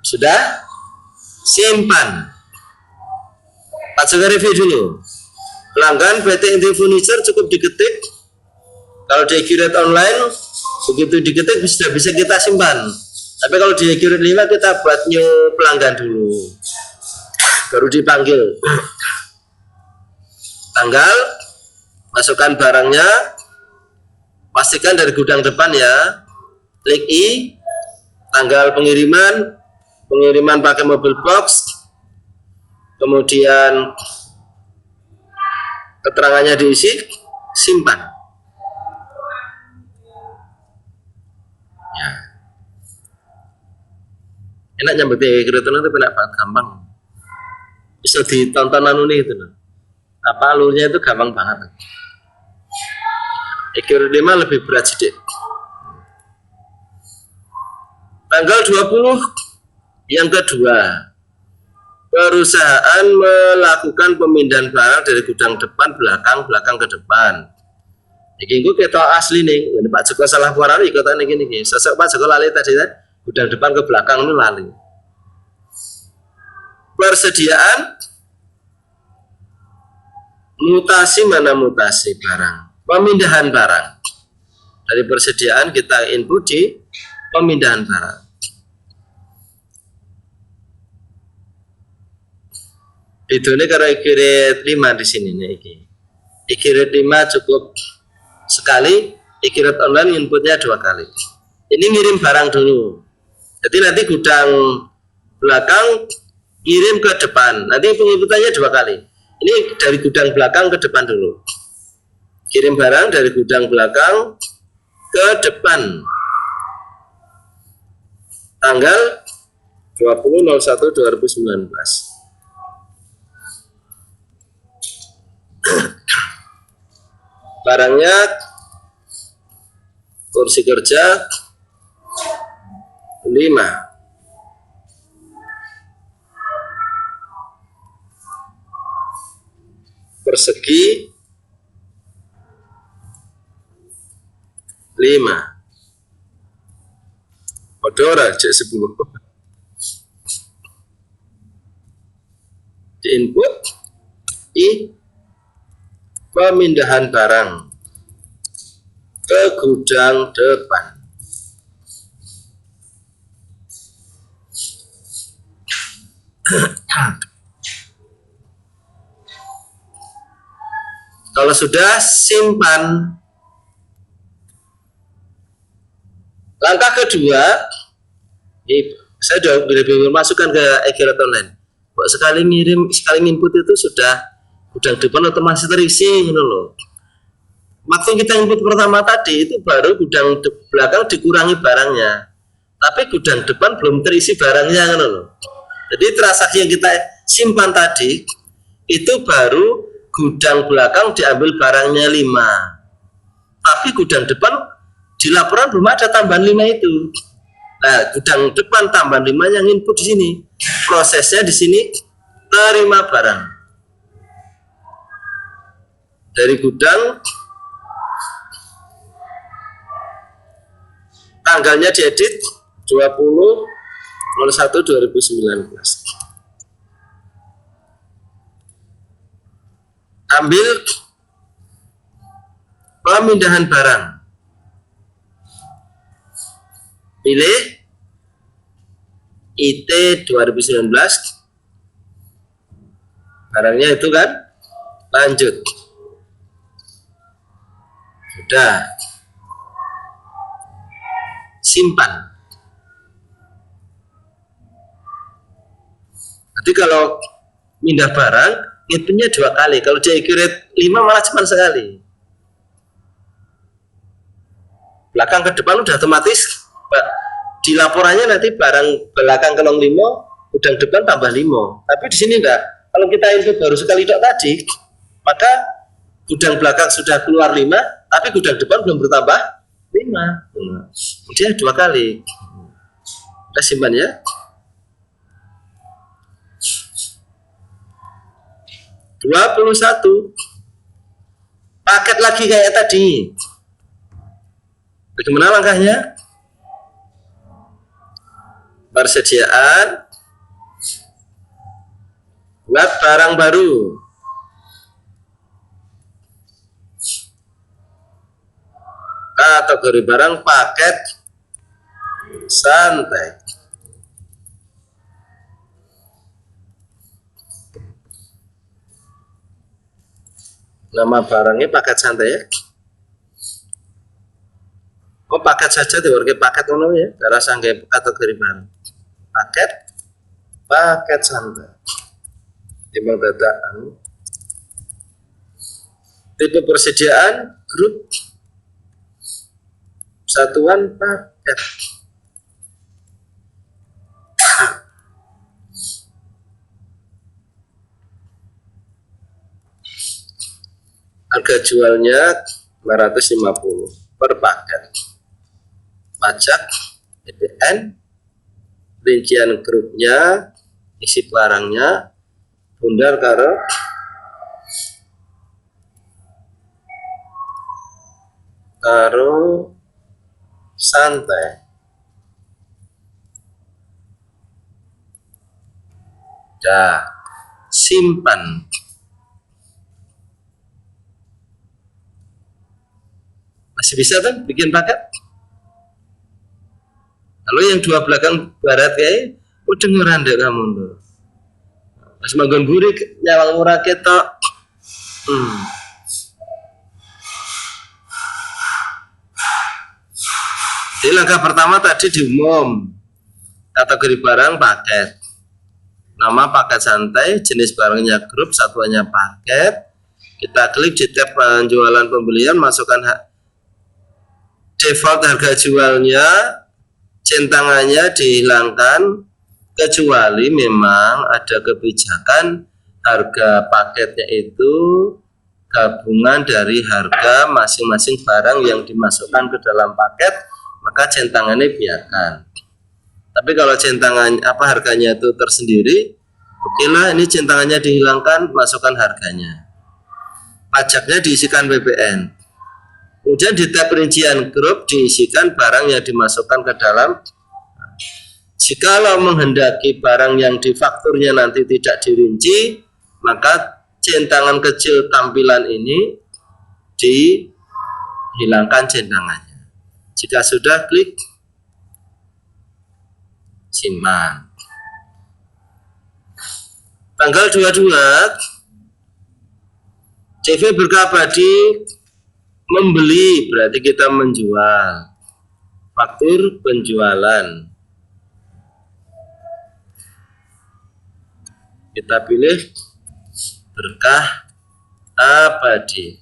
Speaker 1: Sudah? Simpan. Pak Joko review dulu. Pelanggan PT Inti Furniture cukup diketik. Kalau di Accurate Online, begitu diketik sudah bisa kita simpan. Tapi kalau di Accurate 5 kita buat new pelanggan dulu, baru dipanggil. Tanggal, masukkan barangnya, pastikan dari gudang depan ya. Klik I, tanggal pengiriman pakai mobil box, kemudian keterangannya diisi, simpan. Ya. Enak nyambut keretan itu enak banget, gampang. Bisa ditonton nih itu loh. Apa alurnya itu gampang banget. Accurate 5 lebih berat sedikit. Tanggal 20 yang kedua, perusahaan melakukan pemindahan barang dari gudang depan belakang ke depan. Iki gue kita asli nih, ini Pak Joko salah warna ikutan nih. Sosok Pak Joko lali tadi gudang depan ke belakang itu lali. Persediaan, mutasi mana mutasi barang, pemindahan barang. Dari persediaan kita input di pemindahan barang. Itu nih karena Accurate 5 di sini nih. Accurate 5 cukup sekali, Accurate Online inputnya 2 kali. Ini ngirim barang dulu. Jadi nanti gudang belakang kirim ke depan. Nanti penginputannya 2 kali. Ini dari gudang belakang ke depan dulu. Kirim barang dari gudang belakang ke depan. Tanggal 20.01.2019. Barangnya kursi kerja 5, persegi 5, odora cek 10. Di input I, pemindahan barang ke gudang depan. Kalau sudah, simpan. Langkah kedua, saya sudah masukkan ke Accurate Online. Sekali input itu sudah gudang depan otomatis terisi, gitu loh. Waktu kita input pertama tadi itu baru gudang belakang dikurangi barangnya. tapi gudang depan belum terisi barangnya kan loh. Jadi transaksi yang kita simpan tadi itu baru gudang belakang diambil barangnya 5, tapi gudang depan di laporan belum ada tambahan 5 itu. Nah, gudang depan tambahan 5 yang input di sini. Prosesnya di sini terima barang dari gudang, tanggalnya diedit 20/01/2019. Ambil pemindahan barang, pilih IT 2019, barangnya itu kan, lanjut, sudah, simpan. Nanti kalau pindah barang, hitungnya 2 kali. Kalau dia accurate 5 malah cuma sekali. Belakang ke depan udah otomatis di laporannya nanti barang belakang kelong 5, gudang depan tambah 5. Tapi di sini enggak. Kalau kita input baru sekali dok tadi, maka gudang belakang sudah keluar 5, tapi gudang depan belum bertambah 5. Dia 2 kali. Kita simpan ya. 21. Paket lagi kayak tadi. Bagaimana langkahnya? Persediaan, buat barang baru, kategori barang paket santai. Nama barangnya paket santai ya. Oh, paket saja diwarga paket ono ya, cara sanggah kategori barang. Paket santai. Timbang dadaan. Tipe persediaan grup satuan paket. Harga jualnya 550 per paket. Pajak BPN, rincian grupnya, isi barangnya, bundar karo santai. Dah, simpan. Masih bisa kan bikin paket? Lalu yang 2 belakang barat kayak udah ngeranda kamu tuh. Mas manggon burik nyawang murah ketok. Jadi langkah pertama tadi di umum, kategori barang paket, nama paket santai, jenis barangnya grup, satuannya paket. Kita klik di tab penjualan pembelian, masukkan default harga jualnya, centangannya dihilangkan kecuali memang ada kebijakan harga paketnya itu gabungan dari harga masing-masing barang yang dimasukkan ke dalam paket, maka centangannya biarkan. Tapi kalau centangan harganya itu tersendiri, oke lah, ini centangannya dihilangkan, masukkan harganya. Pajaknya diisikan BPN. Kemudian di tab rincian grup diisikan barang yang dimasukkan ke dalam. Jikalau menghendaki barang yang difakturnya nanti tidak dirinci, maka centangan kecil tampilan ini dihilangkan centangannya. Jika sudah, klik simpan. Tanggal 22 CV berkah abadi membeli, berarti kita menjual. Faktur penjualan. Kita pilih berkah abadi.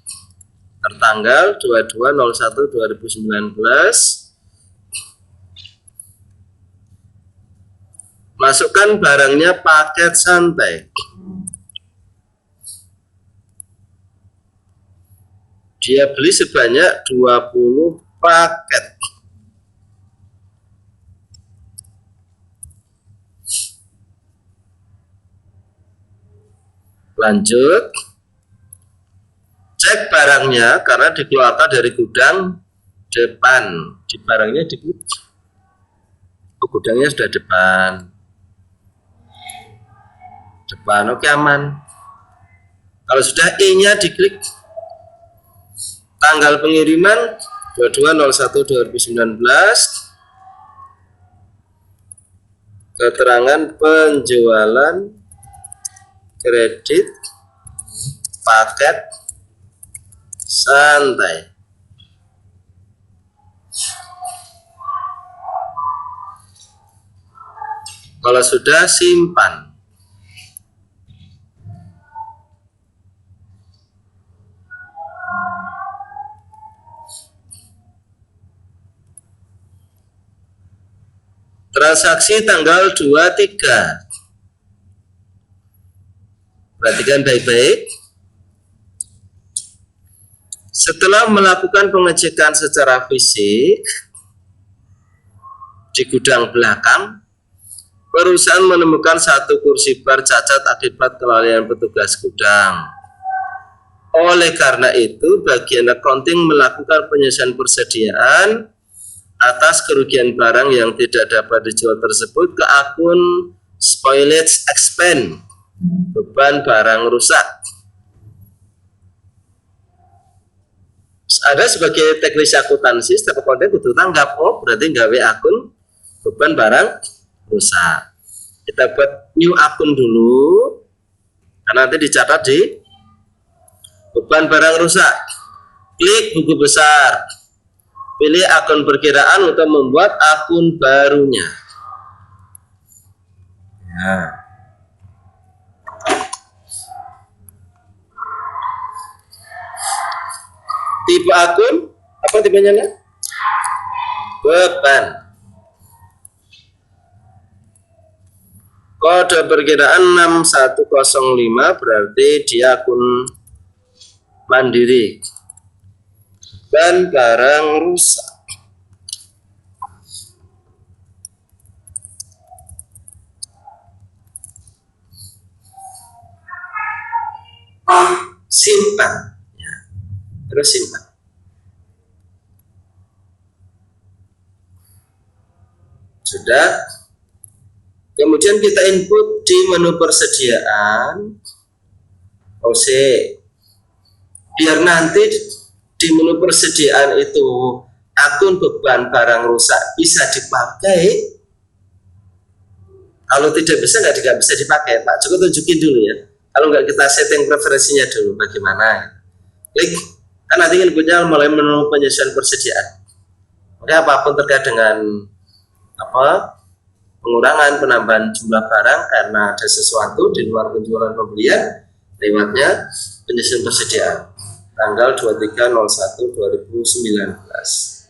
Speaker 1: Tertanggal 22/01/2019. Masukkan barangnya paket santai. Dia beli sebanyak 20 paket. Lanjut. Cek barangnya karena dikeluarkan dari gudang depan. Di barangnya di gudangnya sudah depan. Oke, aman. Kalau sudah E-nya diklik. Tanggal pengiriman 22/01/2019. Keterangan penjualan kredit paket santai. Kalau sudah, simpan. Transaksi tanggal 23. Perhatikan baik-baik. Setelah melakukan pengecekan secara fisik di gudang belakang, perusahaan menemukan satu kursi bar cacat akibat kelalaian petugas gudang. Oleh karena itu, bagian accounting melakukan penyelesaian persediaan atas kerugian barang yang tidak dapat dijual tersebut ke akun spoilage expense, beban barang rusak. Ada sebagai teknis akuntansi, setiap konten kudu tanggap, berarti gawe akun beban barang rusak. Kita buat new akun dulu, karena nanti dicatat di beban barang rusak. Klik buku besar, pilih akun perkiraan untuk membuat akun barunya. Nah. Tipe akun, apa tipenya? Beban. Kode perkiraan 6105 berarti dia akun mandiri. Dan barang rusak. Simpan. Ya. Terus simpan. Sudah. Kemudian kita input di menu persediaan OC. Biar nanti di menu persediaan itu akun beban barang rusak bisa dipakai. Kalau tidak bisa, nggak bisa dipakai. Pak Joko tunjukin dulu ya. Kalau nggak, kita setting preferensinya dulu bagaimana. Klik, kan nanti inputnya mulai menu penyesuaian persediaan. Oke, apapun terkait dengan pengurangan, penambahan jumlah barang karena ada sesuatu di luar penjualan pembelian, lewatnya penyesuaian persediaan tanggal 23/01/2019.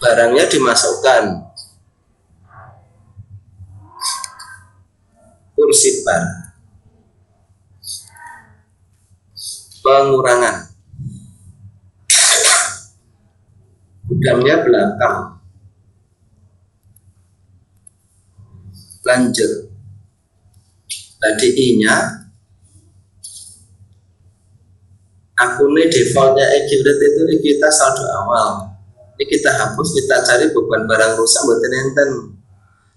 Speaker 1: Barangnya dimasukkan kursi bar, pengurangan, gudangnya belakang, lanjut. Tadi I-nya akunnya defaultnya accurate itu kita saldo awal. Ini kita hapus, kita cari beban barang rusak buat enten.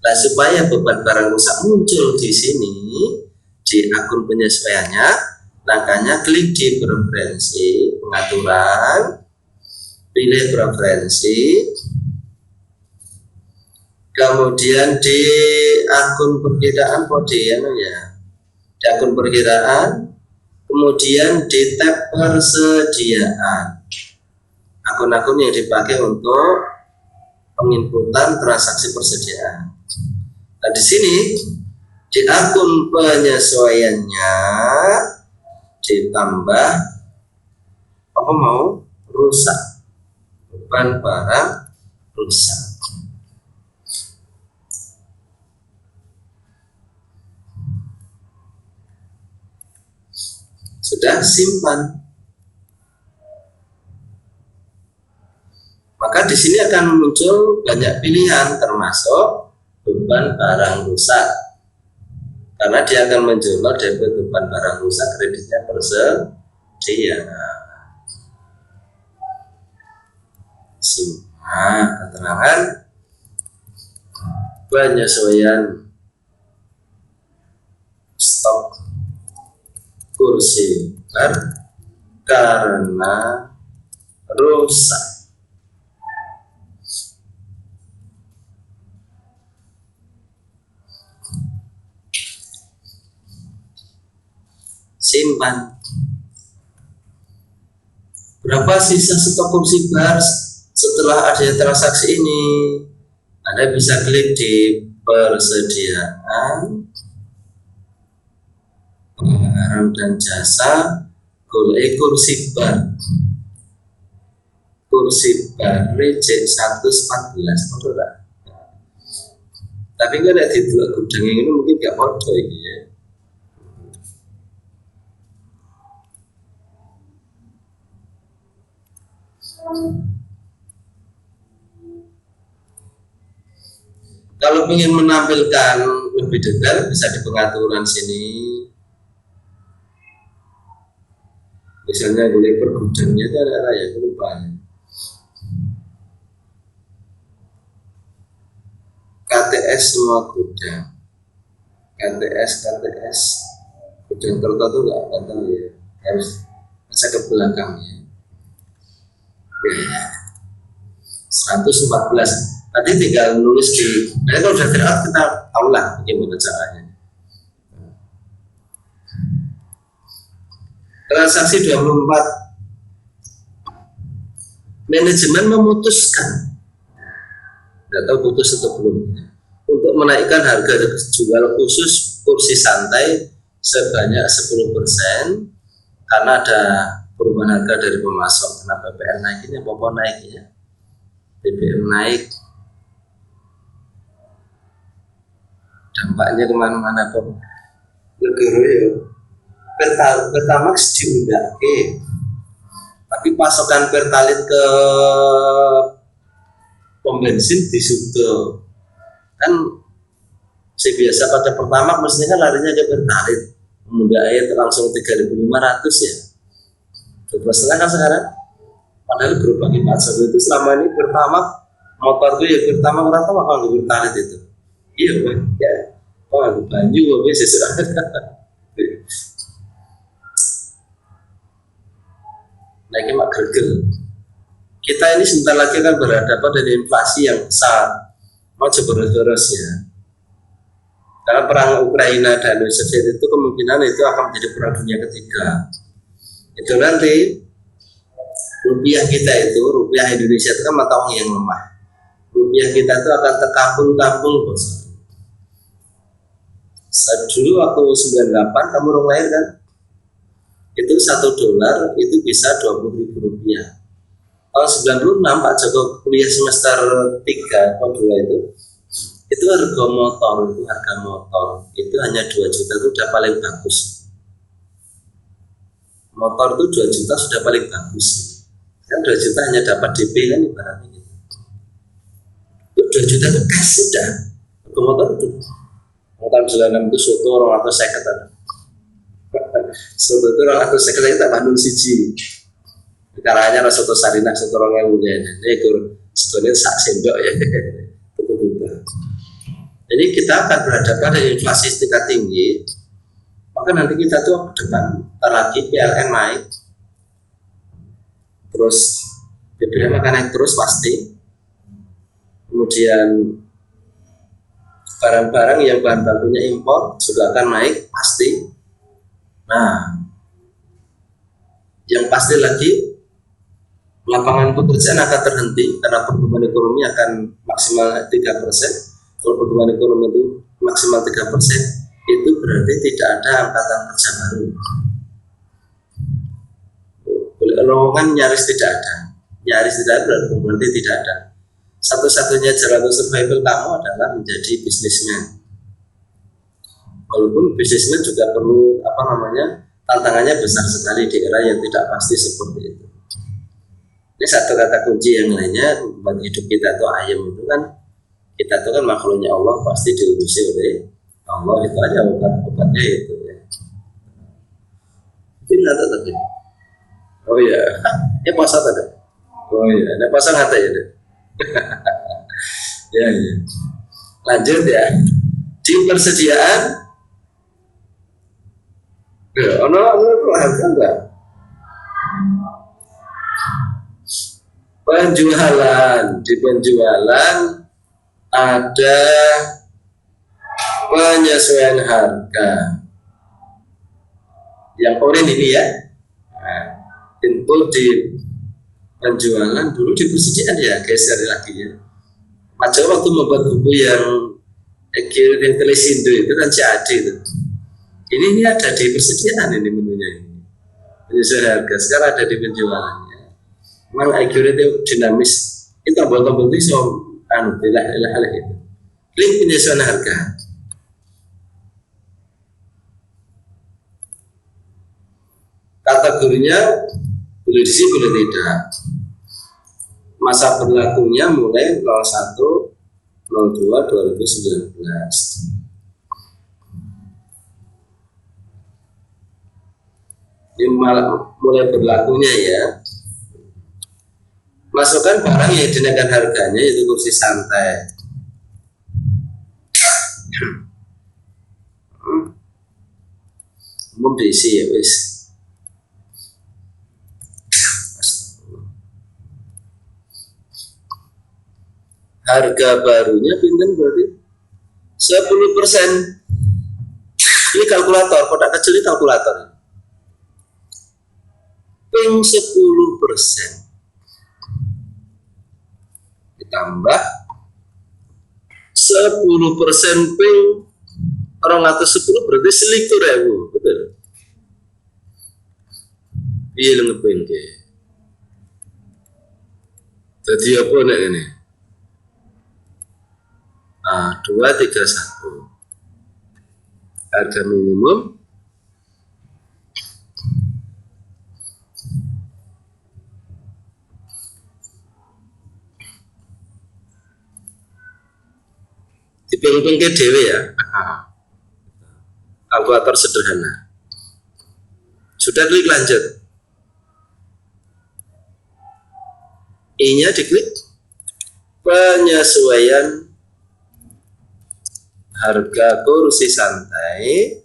Speaker 1: Nah, supaya beban barang rusak muncul di sini di akun penyesuaiannya, langkahnya klik di preferensi pengaturan, pilih preferensi, kemudian di akun perkiraan kode ya, di akun perkiraan, kemudian di tab persediaan, akun-akun yang dipakai untuk penginputan transaksi persediaan. Nah, di sini di akun penyesuaiannya ditambah apa mau rusak, beban barang rusak. Sudah simpan. Maka di sini akan muncul banyak pilihan, termasuk beban barang rusak. Karena dia akan menjual debit beban barang rusak, kreditnya bersedia. Simak keterangan penyesuaian stok kursi bar karena rusak. Simpan. Berapa sisa stok kursi bar setelah adanya transaksi ini? Anda bisa klik di persediaan barang dan jasa, golek kursi bar. Kursi bar reject 114, betul tak? Tapi kalau ada di dua gudang ini mungkin gak bodoh ini ya. Kalau ingin menampilkan lebih detail bisa di pengaturan sini. Misalnya boleh per gudangnya itu ada ya, lupa ya. KTS semua gudang. KTS gudang tertentu nggak tahu ya. Harus baca ke belakang ya. 114. Tadi tinggal nulis di, nah kalau sudah terlihat kita tahu lah bagaimana caranya. Transaksi 24. Manajemen memutuskan, tidak tahu putus atau belum, untuk menaikkan harga jual khusus kursi santai sebanyak 10% karena ada perubahan harga dari pemasok. Karena BBM naik ini apa naik ya? BBM naik, dampaknya kemana-mana Pak. Negara ya Pertamax diundak, tapi pasokan Pertalit ke pom bensin disudo kan. Biasa pada Pertamax mestinya kan larinya ke Pertalit, mudahnya langsung 3.500 ya, 12,5 kan sekarang. Padahal berbagai macam itu selama ini Pertamax motor tuh ya Pertamax orang tahu kalau di Pertalit itu iya ya, oh banyu apa sih sudah. Naiknya mak gergel. Kita ini sebentar lagi akan berhadapan dengan inflasi yang besar, mau boros-boros ya. Karena perang Ukraina dan Rusia itu kemungkinan itu akan menjadi perang dunia ketiga. Itu nanti rupiah kita itu, rupiah Indonesia itu kan mata uang yang lemah. Rupiah kita itu akan terkampung-kampung bos. Dulu waktu 98 kamu orang lahir kan, itu $1 itu bisa Rp20.000. Tahun 96 Pak Joko kuliah semester 3 atau 2 itu harga motor itu hanya 2 juta itu udah paling bagus. Motor itu 2 juta sudah paling bagus. Kan 2 juta hanya dapat DP kan ibaratnya gitu. 2 juta itu cash sudah. Harga motor itu tahun 96 itu soto orang atau saya kata soto itu orang atau saya kata kita Bandung siji caranya soto Sarinah soto orang yang punya ini ikut sotonya sak sendok ya. Jadi kita akan berhadapan dengan inflasi tingkat tinggi, maka nanti kita tuh ke depan lagi PLN naik, terus BBM akan naik terus pasti, kemudian barang-barang yang bahan bakunya impor juga akan naik pasti. Nah, yang pasti lagi lapangan pekerjaan akan terhenti karena pertumbuhan ekonomi akan maksimal 3%. Kalau pertumbuhan ekonomi itu maksimal 3%, itu berarti tidak ada angkatan kerja baru. lowongan nyaris tidak ada. Nyaris tidak ada berarti tidak ada. Satu-satunya jalan untuk survival kamu adalah menjadi bisnismen. Walaupun bisnismen juga perlu tantangannya besar sekali di era yang tidak pasti seperti itu. Ini satu kata kunci yang lainnya buat hidup kita tuh ayam itu kan, kita tuh kan makhluknya Allah, pasti diurusi oleh Allah. Itu aja obatnya itu ya. Mungkin nggak tapi. Oh iya, ya puasa tadi. Oh iya, ada puasa nggak ya deh. Ya, ya. Lanjut ya. Di persediaan, ono harga enggak? Penjualan, di penjualan ada penyesuaian harga. Yang oranye ini ya, info di penjualan dulu di persediaan ya, geser lagi ya. Maju waktu membuat buku yang Telesindo itu kan CAD itu. Ini ada di persediaan ini menunya ini. Penyesuaian harga sekarang ada di penjualannya. Memang accurate itu dinamis. Itu tombol-tombol itu hal itu. Klik penyesuaian harga. Kategorinya boleh diisi boleh tidak. Masa berlakunya mulai 01/02/2019. Ini mulai berlakunya ya. Masukkan barang yang dinaikkan harganya, itu kursi santai. Umum diisi ya wis. Harga barunya pinten berarti 10%. Ini kalkulator, kotak kecil ini kalkulator. Ping 10%. Ditambah 10% ping 210 berarti 21.000, betul? Iya ngeping ke. Jadi apa nek ini? 231. Harga minimum diping-ping ke dewe ya. Kalkulator sederhana. Sudah klik lanjut. I-nya diklik. Penyesuaian harga kursi santai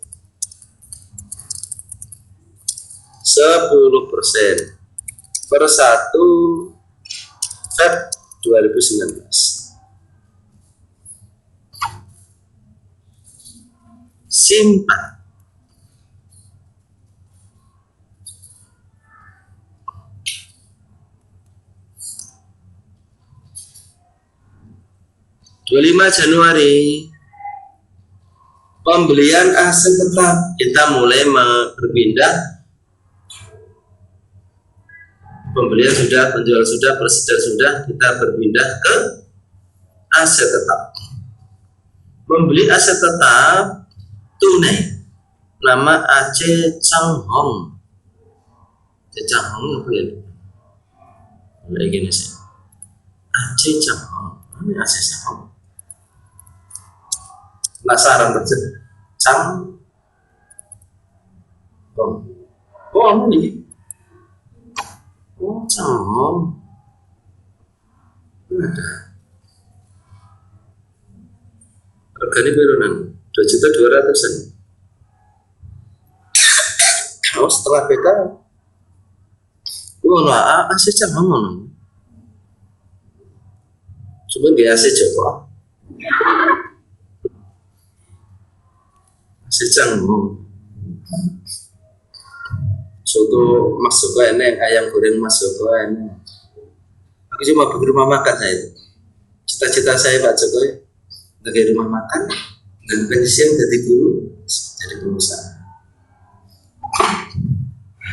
Speaker 1: 10% per 1 Feb 2019. Simpan. Januari pembelian aset tetap, kita mulai berpindah. Pembelian sudah, penjual sudah, persediaan sudah, kita berpindah ke aset tetap. Membeli aset tetap tunai, nama Aceh Changhong. Aceh Changhong apa ya? Mulai gini sih. Aceh Changhong, ini Aceh Changhong. Penasaran terjadi Changhong. Oh ini. Oh Changhong. Ada. Regane piro nang? 2.200.000-an. Oh setelah BK. Oh lah, Aceh Changhong ngono. Coba nggih Aceh Joko. Aceh Changhong. Soto Mas Joko enek, ayam goreng Mas Joko enek. Aku cuma bikin rumah makan saya itu. Cita-cita saya Pak Jokowi sebagai rumah makan dan pensiun jadi guru, jadi pengusaha.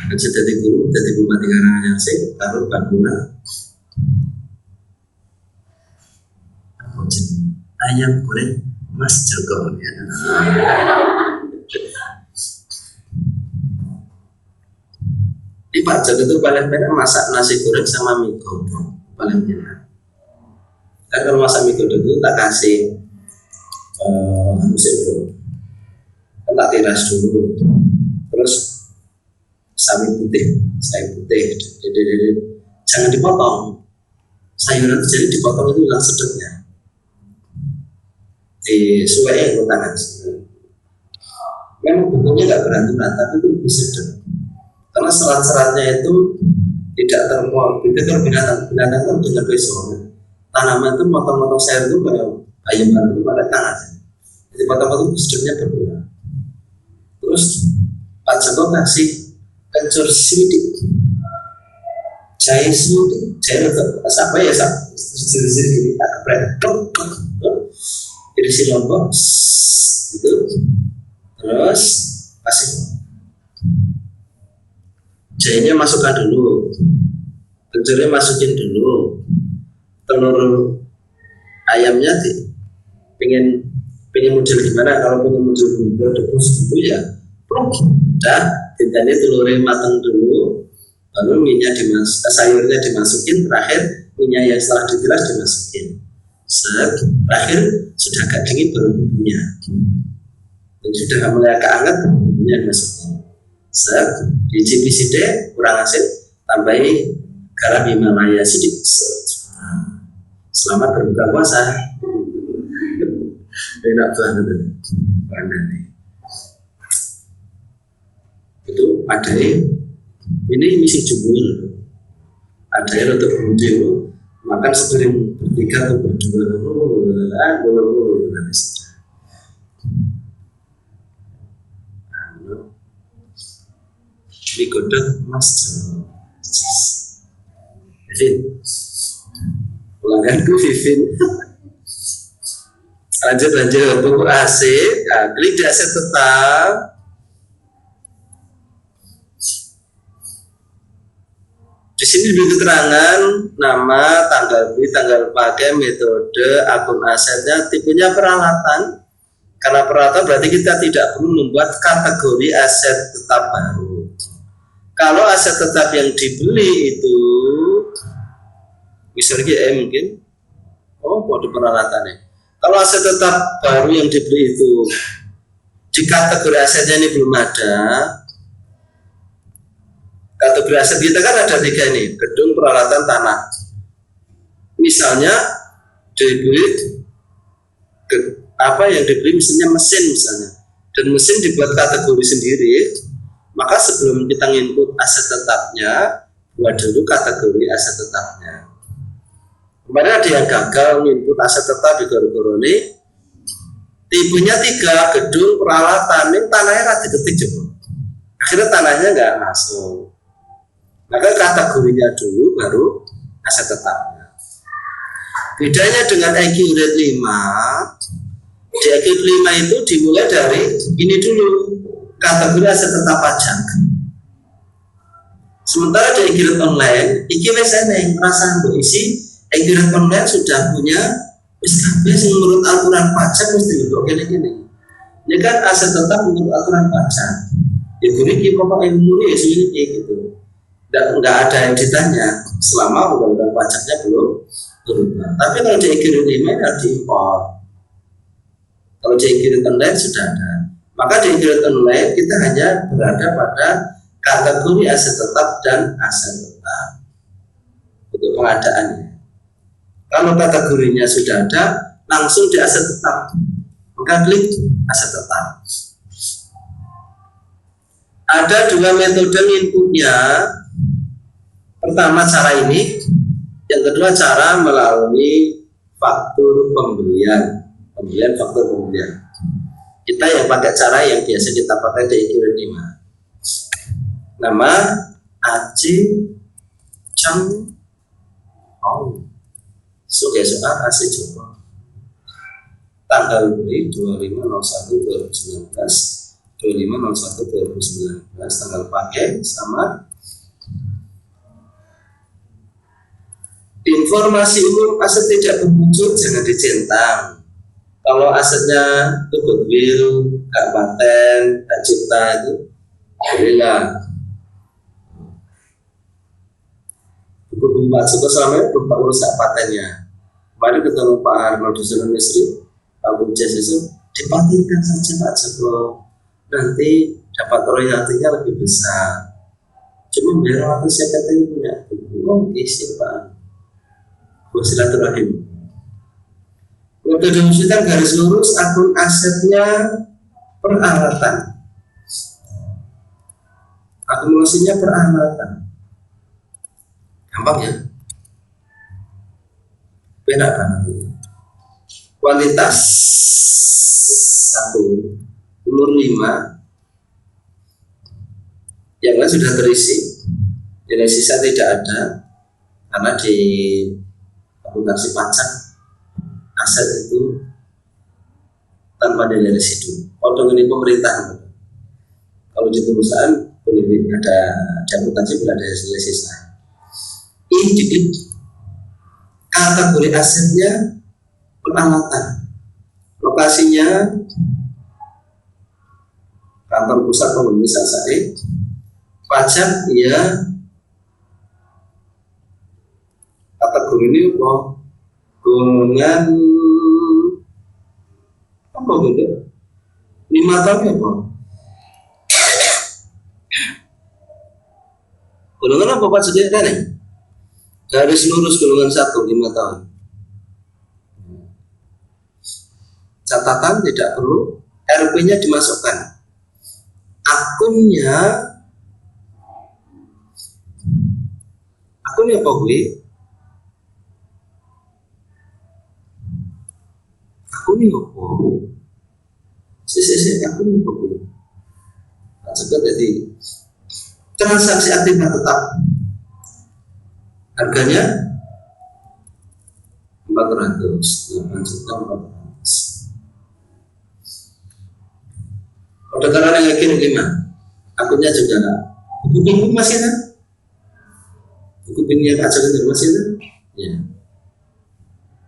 Speaker 1: Aja jadi guru, jadi bupati Karanganyar sih, taruh bangunan. Apa jenis? Ayam goreng Mas Joko ya. Di Pak Joko itu paling enak masak nasi goreng sama mie godong, paling enak. Dan kalau masak mie godong itu tak kasih tak tiras dulu, terus sawi putih, jangan dipotong. Sayuran jadi dipotong itu hilang sedapnya. Di suai yang tangan. Memang bentuknya nggak beranturan, tapi itu lebih sedap. Karena serat-seratnya itu tidak termuat. Itu kalau binatang kan dengan besok. Tanaman itu motong-motong sayur itu kayak ayam itu pada tangan. Jadi potong-potong sedapnya berkurang. Terus Pak Joko kasih kencur sidik, jahe sidik, jahe apa ya sedikit gini tak keprek, jadi si lombok, gitu. Terus kasih jahenya masukkan dulu, kencurnya masukin dulu, telur ayamnya pengen model gimana, kalau pengen model bumbu debus gitu ya udah tintanya telurnya matang dulu, baru minyak sayurnya dimasukin, terakhir minyak yang setelah dibilas dimasukin, terakhir sudah agak dingin baru bumbunya, dan sudah mulai agak hangat bumbunya dimasukin, dicipi sidik kurang asin, tambahin garam Himalaya sedikit. Selamat berbuka puasa. Enak banget ini. Itu ada ini misi jumur, ada yang untuk berhenti makan sepiring bertiga atau berdua, ini godok Mas Joko. Vivin, pelangganku Vivin. Lanjut buku AC, klik di aset tetap. Di sini diberi keterangan nama, tanggal beli, tanggal pakai, metode, akun asetnya, tipenya peralatan. Karena peralatan berarti kita tidak perlu membuat kategori aset tetap baru. Kalau aset tetap yang dibeli itu, misalnya mungkin, kode peralatannya. Kalau aset tetap baru yang dibeli itu di kategori asetnya ini belum ada. Kategori aset kita kan ada 3 ini, gedung, peralatan, tanah. Misalnya dibeli apa yang dibeli misalnya mesin misalnya, dan mesin dibuat kategori sendiri, maka sebelum kita input aset tetapnya, buat dulu kategori aset tetapnya. Kemarin ada yang gagal input aset tetap di goro-goro ini, tipenya 3, gedung, peralatan, ini tanahnya rada ketik coba. Akhirnya tanahnya nggak masuk. Maka kategorinya dulu baru aset tetapnya. Bedanya dengan EQ Rate 5, di EQ 5 itu dimulai dari ini dulu, kategori aset tetap pajak. Sementara di EQ Rate Online, iki wis eneng rasa mbok isi. EQ Rate Online sudah punya wis menurut aturan pajak mesti kok gini. Ini kan aset tetap menurut aturan pajak. Ya gini pokok ilmu ini gitu. Nggak ada yang ditanya selama undang-undang pajaknya belum berubah. Tapi kalau di EQ Rate 5 harus diimpor. Kalau di EQ Rate Online sudah ada. Maka di EQ Rate Online kita hanya berada pada kategori aset tetap dan aset tetap untuk pengadaannya. Kalau kategorinya sudah ada, langsung di aset tetap, maka klik aset tetap. Ada 2 metode inputnya. Pertama cara ini, yang kedua cara melalui faktur pembelian faktur pembelian. Kita yang pakai cara yang biasa kita pakai di EQ Rate 5. Nama Aci Chang Hong. Soal AC Joko. Tanggal beli 25/01/2019. 25/01/2019 tanggal pakai sama informasi umum aset tidak berwujud jangan dicentang. Kalau asetnya itu goodwill, hak paten, hak cipta itu bolehlah. Buku Pak Joko selama ini belum tak urus hak patennya. Kemarin ketemu Pak Arnold Misri, Pak Bujas itu dipatenkan saja Pak Joko, nanti dapat royaltinya lebih besar. Cuma biar waktu saya katanya punya buku, isi Pak. Silaturahim. Metode wujudkan garis lurus akun asetnya peralatan. Akumulasinya peralatan. Gampang ya? Beda banget ini. Kualitas 1, umur 5, yang lain sudah terisi, nilai sisa tidak ada karena di akuntansi pajak aset itu tanpa nilai residu. Potong ini pemerintah. Kalau di perusahaan boleh ada akuntansi boleh ada nilai sisa. Ini kategori asetnya peralatan. Lokasinya kantor pusat Pengelola Sasae. Pajak ya kategori ini apa? Golongan apa gitu? 5 tahun apa? Golongan apa Pak Sudirman nih? Garis lurus golongan 1 5 tahun. Catatan tidak perlu RP-nya dimasukkan. Akunnya apa gue? Akunnya apa? Akunnya apa gue? Sebut jadi transaksi aktif tetap. Harganya 400. Pada karena yang yakin 5, akunnya juga enggak. Buku pinjam masih ada? Buku pinjam aja masih ada? Ya.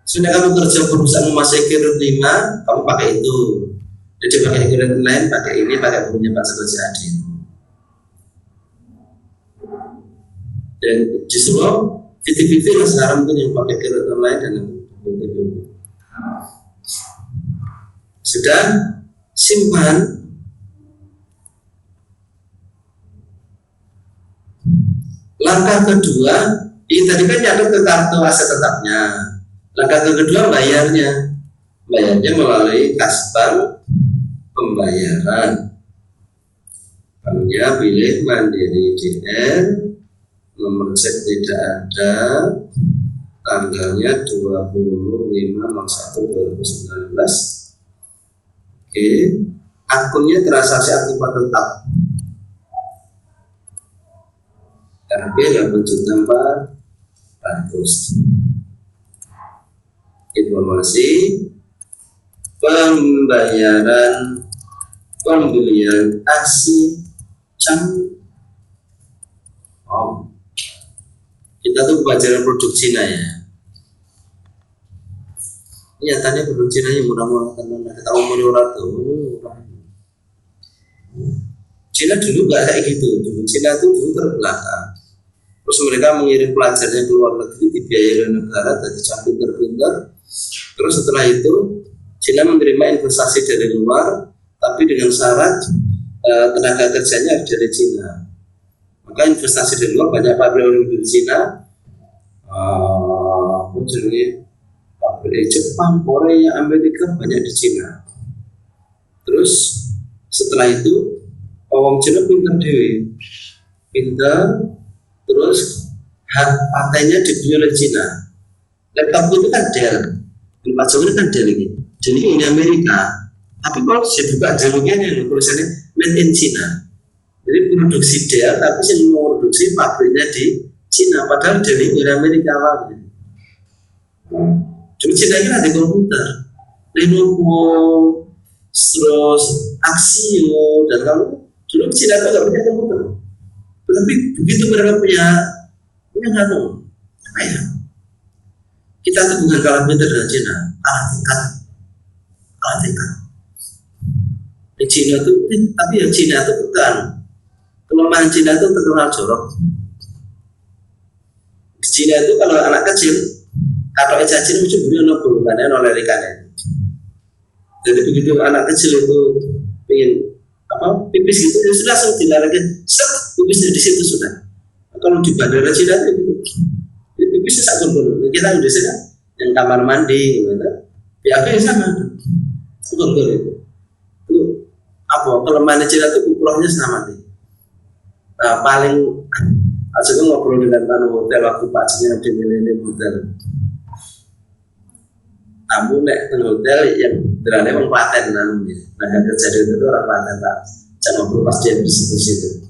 Speaker 1: Sudah kamu kerja perusahaan masih kirim 5, kamu pakai itu. Jadi pakai kirim lain, pakai ini, pakai bukunya Pak Sekoci Adi. Dan justru 50-50 lah sekarang tuh yang pakai kirim online dan yang pakai. Sudah simpan. Langkah kedua, ini tadi kan nyatet ke kartu aset tetapnya. Langkah kedua bayarnya melalui kas bank pembayaran. Banknya pilih Mandiri DR, nomor cek tidak ada, tanggalnya 25/01/2019. Oke, akunnya transaksi aktif tetap. RP 8.400. Informasi pembayaran pembelian aksi kita tuh pelajaran produk Cina ya. Nyatanya produk Cina yang murah-murah karena kita umumnya murah. Cina dulu nggak kayak gitu. Dulu Cina tuh dulu terbelakang. Terus mereka mengirim pelajarnya ke luar negeri dibiayai oleh negara, jadi pintar-pintar. Terus setelah itu Cina menerima investasi dari luar, tapi dengan syarat tenaga kerjanya dari Cina. Maka investasi dari luar banyak pabrik di Cina, pabrik Jepang, Korea, Amerika banyak di Cina. Terus setelah itu orang Cina pintar, terus hak patennya dibeli oleh Cina. Laptop itu kan Dell, Pak Joko ini kan Dell ini. Jadi ini Amerika, tapi kalau saya buka Dell-nya ini tulisannya made in China. Jadi produksi Dell, tapi saya mau produksi pabriknya di Cina. Padahal Dell ini dari Amerika awalnya. Cuma Cina ini ada komputer, Lenovo, terus Axio, dan kalau dulu Cina itu nggak punya komputer, tetapi begitu mereka punya apa ya, kita tuh bukan kalah pintar dengan Cina, kalah tingkat. Di Cina tuh, tapi yang Cina tuh bukan, kelemahan Cina itu terkenal jorok. Di Cina itu kalau anak kecil, kalau cacing mesti beri bolongannya oleh ikannya. Jadi begitu anak kecil itu ingin pipis gitu, ya sudah langsung dilarikan, set pipisnya di situ sudah. Kalau di bandara Cina itu pipisnya satu gol. Kita udah sih yang kamar mandi gitu. Ya yang sama, gol itu. Itu apa kelemahan Cina itu ukurannya sama nih. Nah, paling aja tuh ngobrol dengan hotel waktu Pak Cina di Millennium Hotel. Tamu nek hotel yang berani mengklaten namanya. Nah yang terjadi itu orang klaten tak jangan berubah dia bersih itu.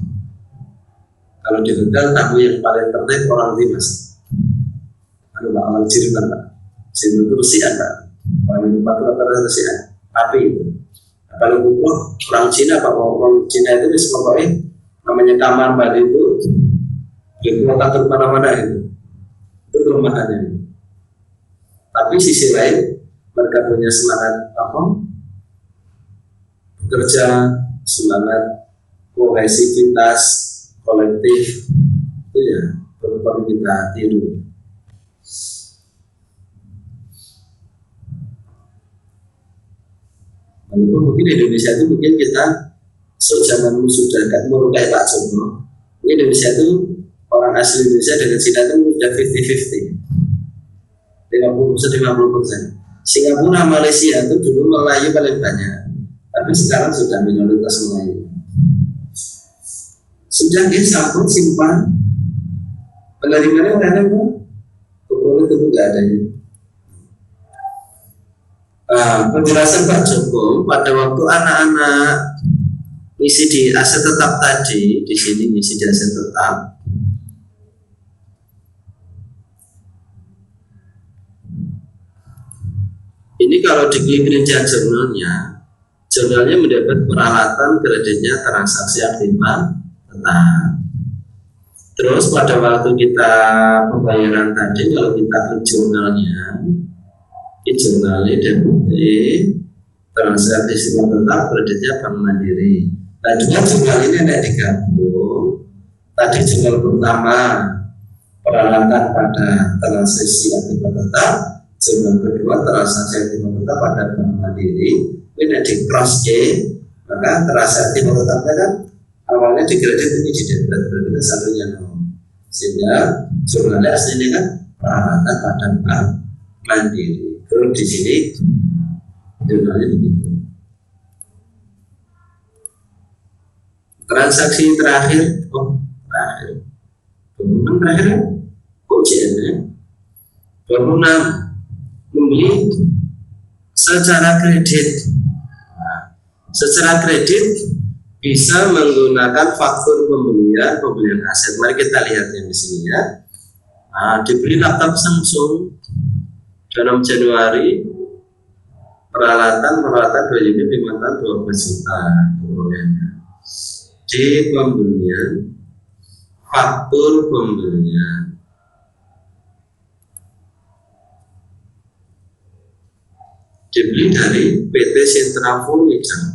Speaker 1: Kalau di hotel tamu yang paling tertib orang Dimas. Kalau nggak amal ciri kan pak, sini itu resian pak. Orang lupa itu rata-rata resian. Tapi itu kalau orang Cina pak, orang Cina itu bisa pokoknya namanya kamar mandi itu di kota mana-mana itu kelemahannya. Tapi sisi lain mereka punya semangat bekerja, semangat kohesivitas kolektif itu ya perlu kita tiru. Walaupun mungkin di Indonesia itu mungkin kita zaman sudah mau kayak Pak Joko, mungkin Indonesia itu orang asli Indonesia dengan Cina itu sudah 50-50, 50%. Singapura, Malaysia itu dulu Melayu paling banyak, tapi sekarang sudah minoritas Melayu. Sudah sampun simpan penerimaannya nggak ada kok, pokoknya itu nggak ada ya. Penjelasan Pak Joko pada waktu anak-anak misi di aset tetap tadi, di sini misi di aset tetap. Ini kalau diklik rincian jurnalnya mendapat peralatan kreditnya transaksi aktifan tetap. Terus pada waktu kita pembayaran tadi, kalau kita klik jurnalnya debit transaksi aktifan tetap kreditnya Bank Mandiri. Nah dengan jurnal ini ada digabung. Tadi jurnal pertama peralatan pada transaksi aktifan tetap, jurnal kedua transaksi aktifan tetap pada Bank Mandiri. Ini di cross C, maka transaksi aktifan tetapnya kan awalnya di kredit, ini di debit, berarti kan satunya nol. Sehingga jurnalnya aslinya kan peralatan pada Bank Mandiri. Terus di sini jurnalnya begitu. Transaksi terakhir, terakhir 26 terakhir ya? JN 26 membeli secara kredit. Secara kredit bisa menggunakan faktur pembelian aset. Mari kita lihat yang di sini ya. Dibeli laptop Samsung 6 Januari, peralatan 2 unit 5 tahun 12 juta kemudiannya. Di pembelian, faktur pembelian dibeli dari PT Sentra Furniture.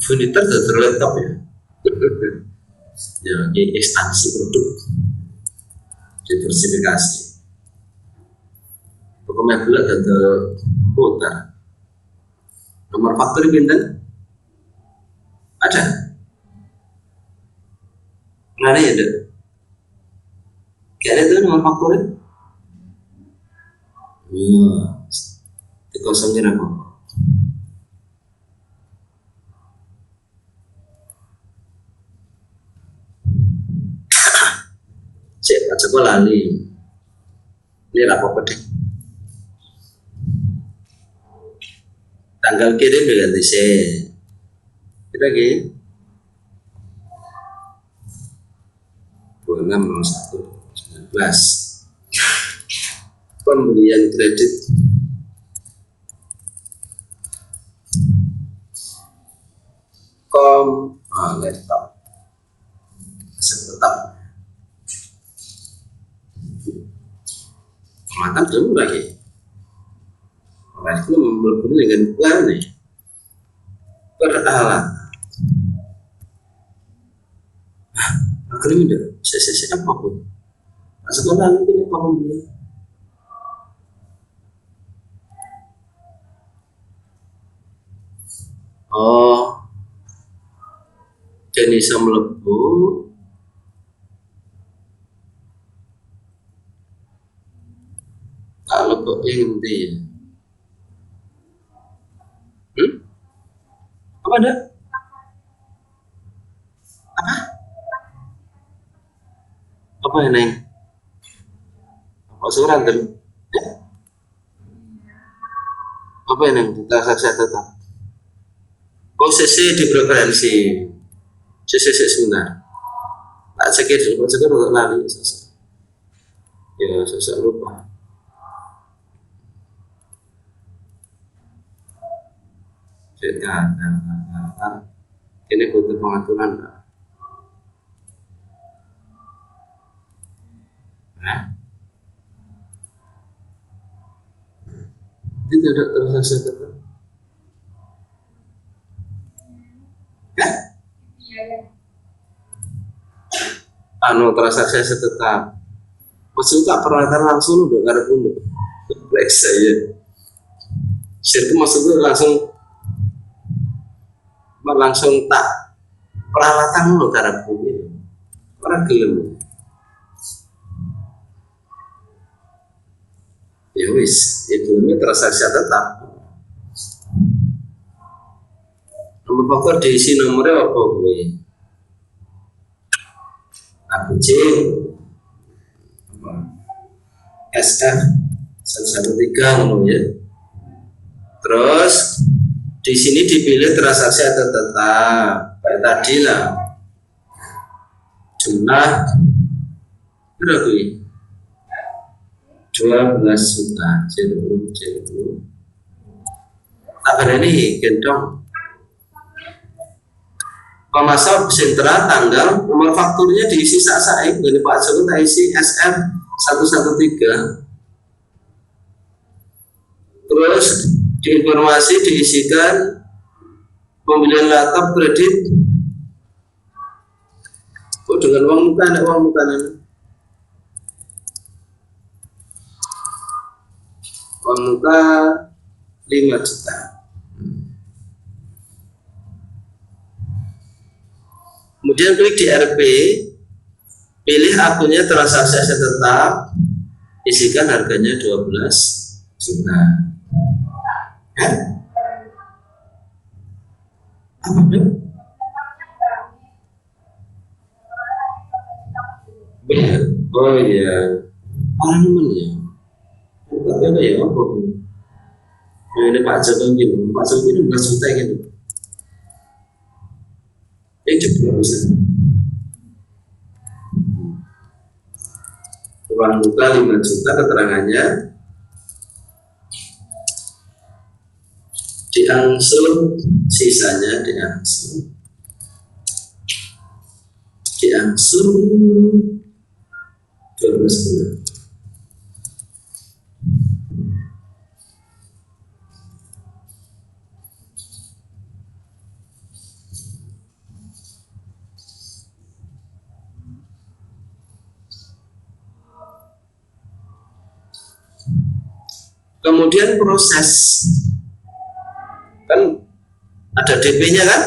Speaker 1: Furniture dari laptop ya. Ya, ini ekstansi produk, diversifikasi. Pokoknya bulat dari putar. Nomor faktur pinten? Ada? Nggak ada ya, Dek? Kayaknya itu nomor fakturnya? Dikosongin apa? Cek, Pak Joko lali. Ini apa-apa deh. Tanggal kirim ganti saya. Kita lagi 26/01/19. pembelian kredit laptop aset tetap makan belum lagi itu belum dengan bukan nih beralat akhirnya udah saya apapun sekolah ini apa pembelian jadi bisa melebu kalau kok inti apa ada apa yang neng apa surat kan apa yang neng transaksi tetap CC di preferensi CC sebentar tak cekir untuk lari ya saya lupa ini butuh pengaturan ini tidak transaksi tetap transaksi tetap maksudnya peralatan langsung udah nggak ada pun kompleks saya sirku maksudnya langsung tak peralatan lo karena bumi orang gelem ya wis itu transaksi tetap nomor faktur diisi nomornya apa gue ABC SF 113 ya. Terus di sini dipilih transaksi atau tetap kayak tadi lah jumlah berapa ini 12 juta C20 tak ini gendong pemasok sentra tanggal nomor fakturnya diisi saat dari Pak Joko tak isi SF 113 terus diinformasi diisikan pembelian laptop kredit dengan uang muka ada uang muka uang muka 5 juta kemudian klik di RP pilih akunnya transaksi aset tetap isikan harganya 12 juta apa itu? Benar. Oh iya orang teman ya tapi ada ya apa ini Pak Joko gitu Pak Joko ini 12 juta gitu juga bisa uang muka 5 juta keterangannya diangsur sisanya diangsur 12 bulan kemudian proses kan ada DP-nya kan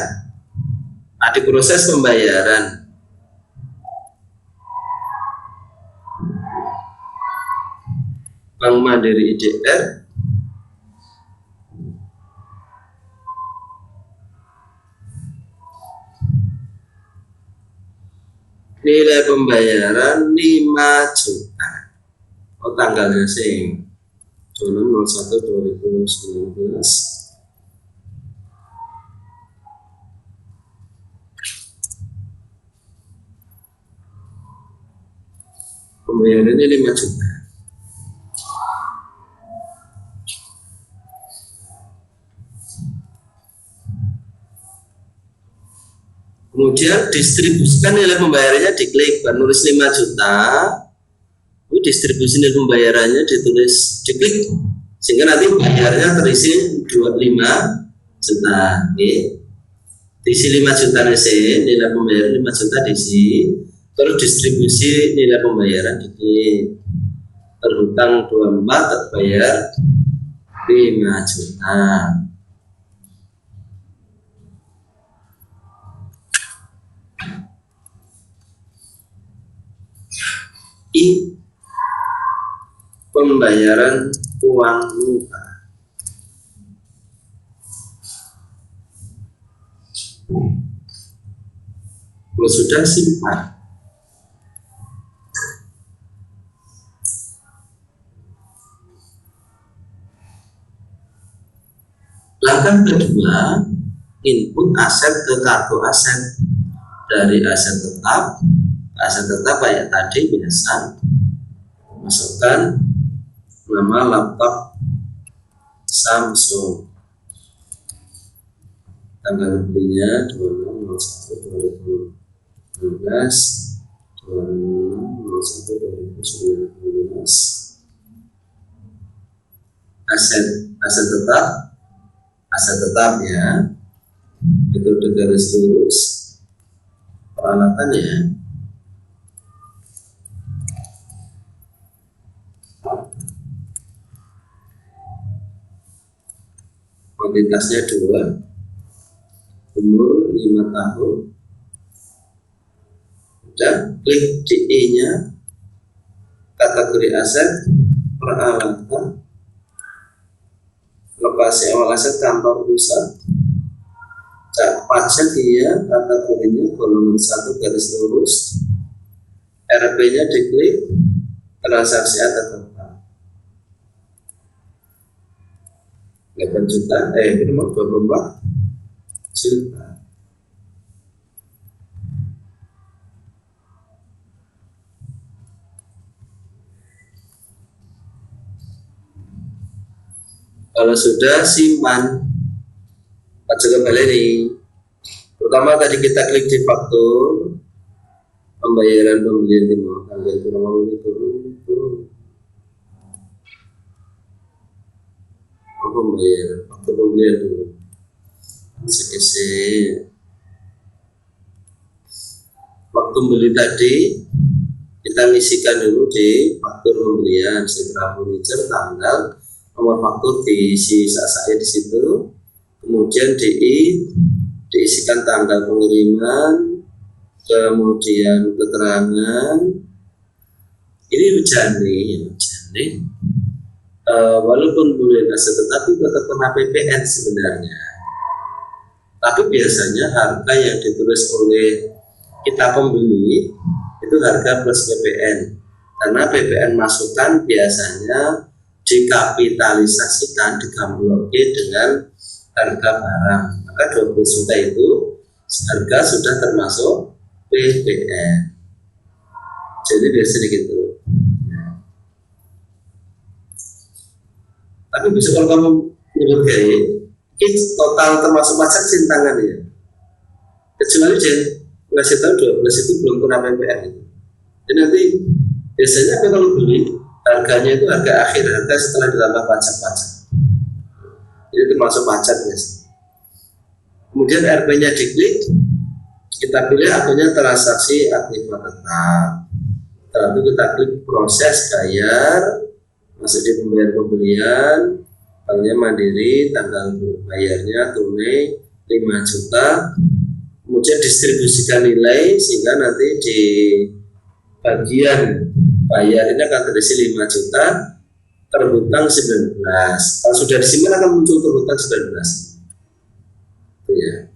Speaker 1: ada proses pembayaran Bank Mandiri IDR nilai pembayaran 5 juta tanggalnya sing 01/2019 pembayarannya 5 juta Kemudian distribusikan nilai pembayarannya diklik, nulis 5 juta, distribusi nilai pembayarannya ditulis diklik, sehingga nanti bayarnya terisi 25 juta. Diisi 5 juta nilai pembayaran 5 juta diisi, terus distribusi nilai pembayaran diklik, terhutang 24 terbayar 5 juta. Pembayaran uang muka. Kalau sudah simpan. Langkah kedua, input aset ke kartu aset. Dari aset tetap kayak tadi biasa, masukkan nama laptop Samsung, tanggal belinya 26/01/2019, 26/01/2019. Aset tetap ya, metode garis lurus, peralatan ya. Kuantitasnya 2, umur 5 tahun. Udah, klik DE nya, kategori aset, peralatan, lokasi awal aset kantor pusat, pajak dia, kategorinya golongan 1 garis lurus, RP nya diklik, transaksi atas tetap 8 juta, ini mau 24 juta. Kalau sudah simpan, coba kali ini. Pertama tadi kita klik di faktur, pembayaran pembelian timah tanggal kurang itu. Pembayaran faktur pembelian dulu. Waktu beli tadi kita ngisikan dulu di faktur pembelian Citra Furniture, tanggal, nomor faktur diisi saya di situ, kemudian diisikan tanggal pengiriman, kemudian keterangan. Ini Rujani. Walaupun boleh aset tetapi tetap kena PPN sebenarnya. Tapi biasanya harga yang ditulis oleh kita pembeli itu harga plus PPN, karena PPN masukan biasanya dikapitalisasikan, digamblokkan dengan harga barang, maka 20 juta itu harga sudah termasuk PPN. Jadi biasanya gitu. Tapi bisa kalau kamu nyebut kayak total termasuk pajak cintangan ya, kecuali ngasih tahu 12 itu belum kena PPN itu. Jadi nanti biasanya apa kalau beli harganya itu harga akhir, harga setelah ditambah pajak. Jadi termasuk pajak biasanya. Kemudian RP-nya diklik, kita pilih akunnya transaksi aktiva tetap. Setelah itu kita klik proses bayar, masuk di pembelian, banknya Mandiri, tanggal bayarnya tunai 5 juta. Kemudian distribusikan nilai sehingga nanti di bagian bayar ini akan terisi 5 juta, terhutang 19. Kalau sudah disimpan akan muncul terhutang 19. Itu ya.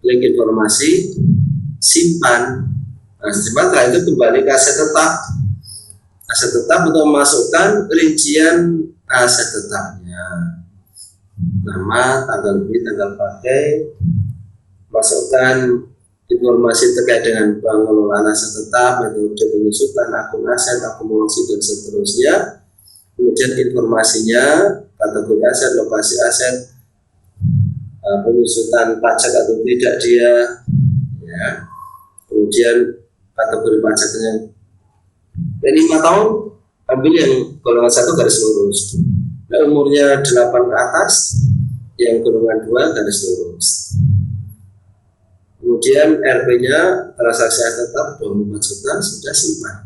Speaker 1: Klik informasi, simpan. Nah, simpan itu kembali ke aset tetap. Aset tetap untuk memasukkan rincian aset tetapnya. Nama, tanggal beli, tanggal pakai, masukkan informasi terkait dengan pengelolaan aset tetap, metode penyusutan akun aset, akumulasi dan seterusnya. Kemudian informasinya, kategori aset, lokasi aset, penyusutan pajak atau tidak dia, ya, ya. Kemudian kategori pajaknya 5 tahun, ambil yang golongan 1 garis lurus. Nah, umurnya 8 ke atas, yang golongan 2 garis lurus. Kemudian RP-nya transaksi tetap 24 juta, sudah simpan.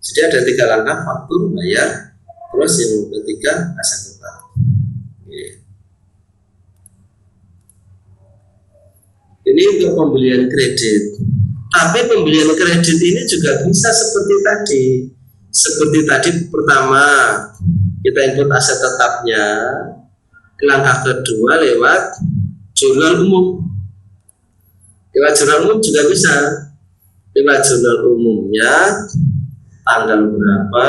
Speaker 1: Jadi ada 3 langkah, faktur, bayar, terus yang ketiga aset tetap. Ini untuk pembelian kredit. Tapi pembelian kredit ini juga bisa seperti tadi. Seperti tadi pertama kita input aset tetapnya, langkah kedua lewat jurnal umum. Lewat jurnal umum juga bisa. Lewat jurnal umumnya tanggal berapa,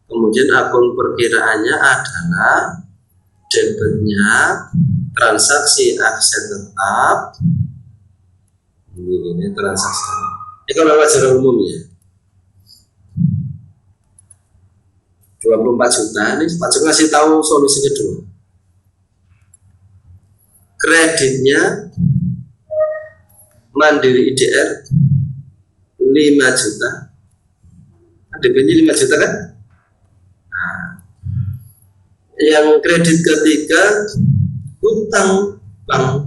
Speaker 1: kemudian akun perkiraannya adalah debitnya transaksi aset tetap. Ini transaksi. Ini kalau lewat jurnal umum ya. 24 juta, ini Pak Joko ngasih tahu solusi kedua. Kreditnya Mandiri IDR 5 juta. DP-nya 5 juta kan? Nah, yang kredit ketiga hutang bank.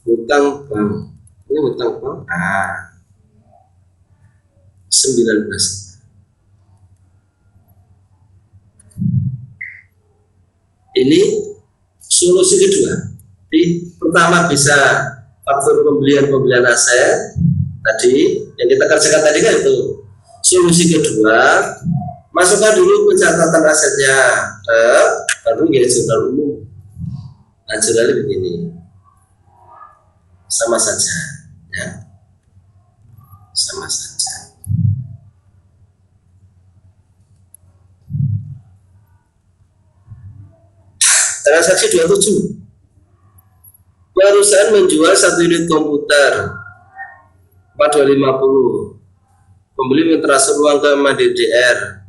Speaker 1: Hutang bank. Ini hutang bank. 19. Ini solusi kedua. Pertama bisa faktur pembelian aset tadi yang kita kerjakan tadi kan itu. Solusi kedua, masukkan dulu pencatatan asetnya baru ya jurnal umum. Nah, jurnalnya begini, sama saja ya, sama saja. Transaksi 27, perusahaan menjual 1 unit komputer 4250, pembeli mentransfer uang ke Mandiri DR.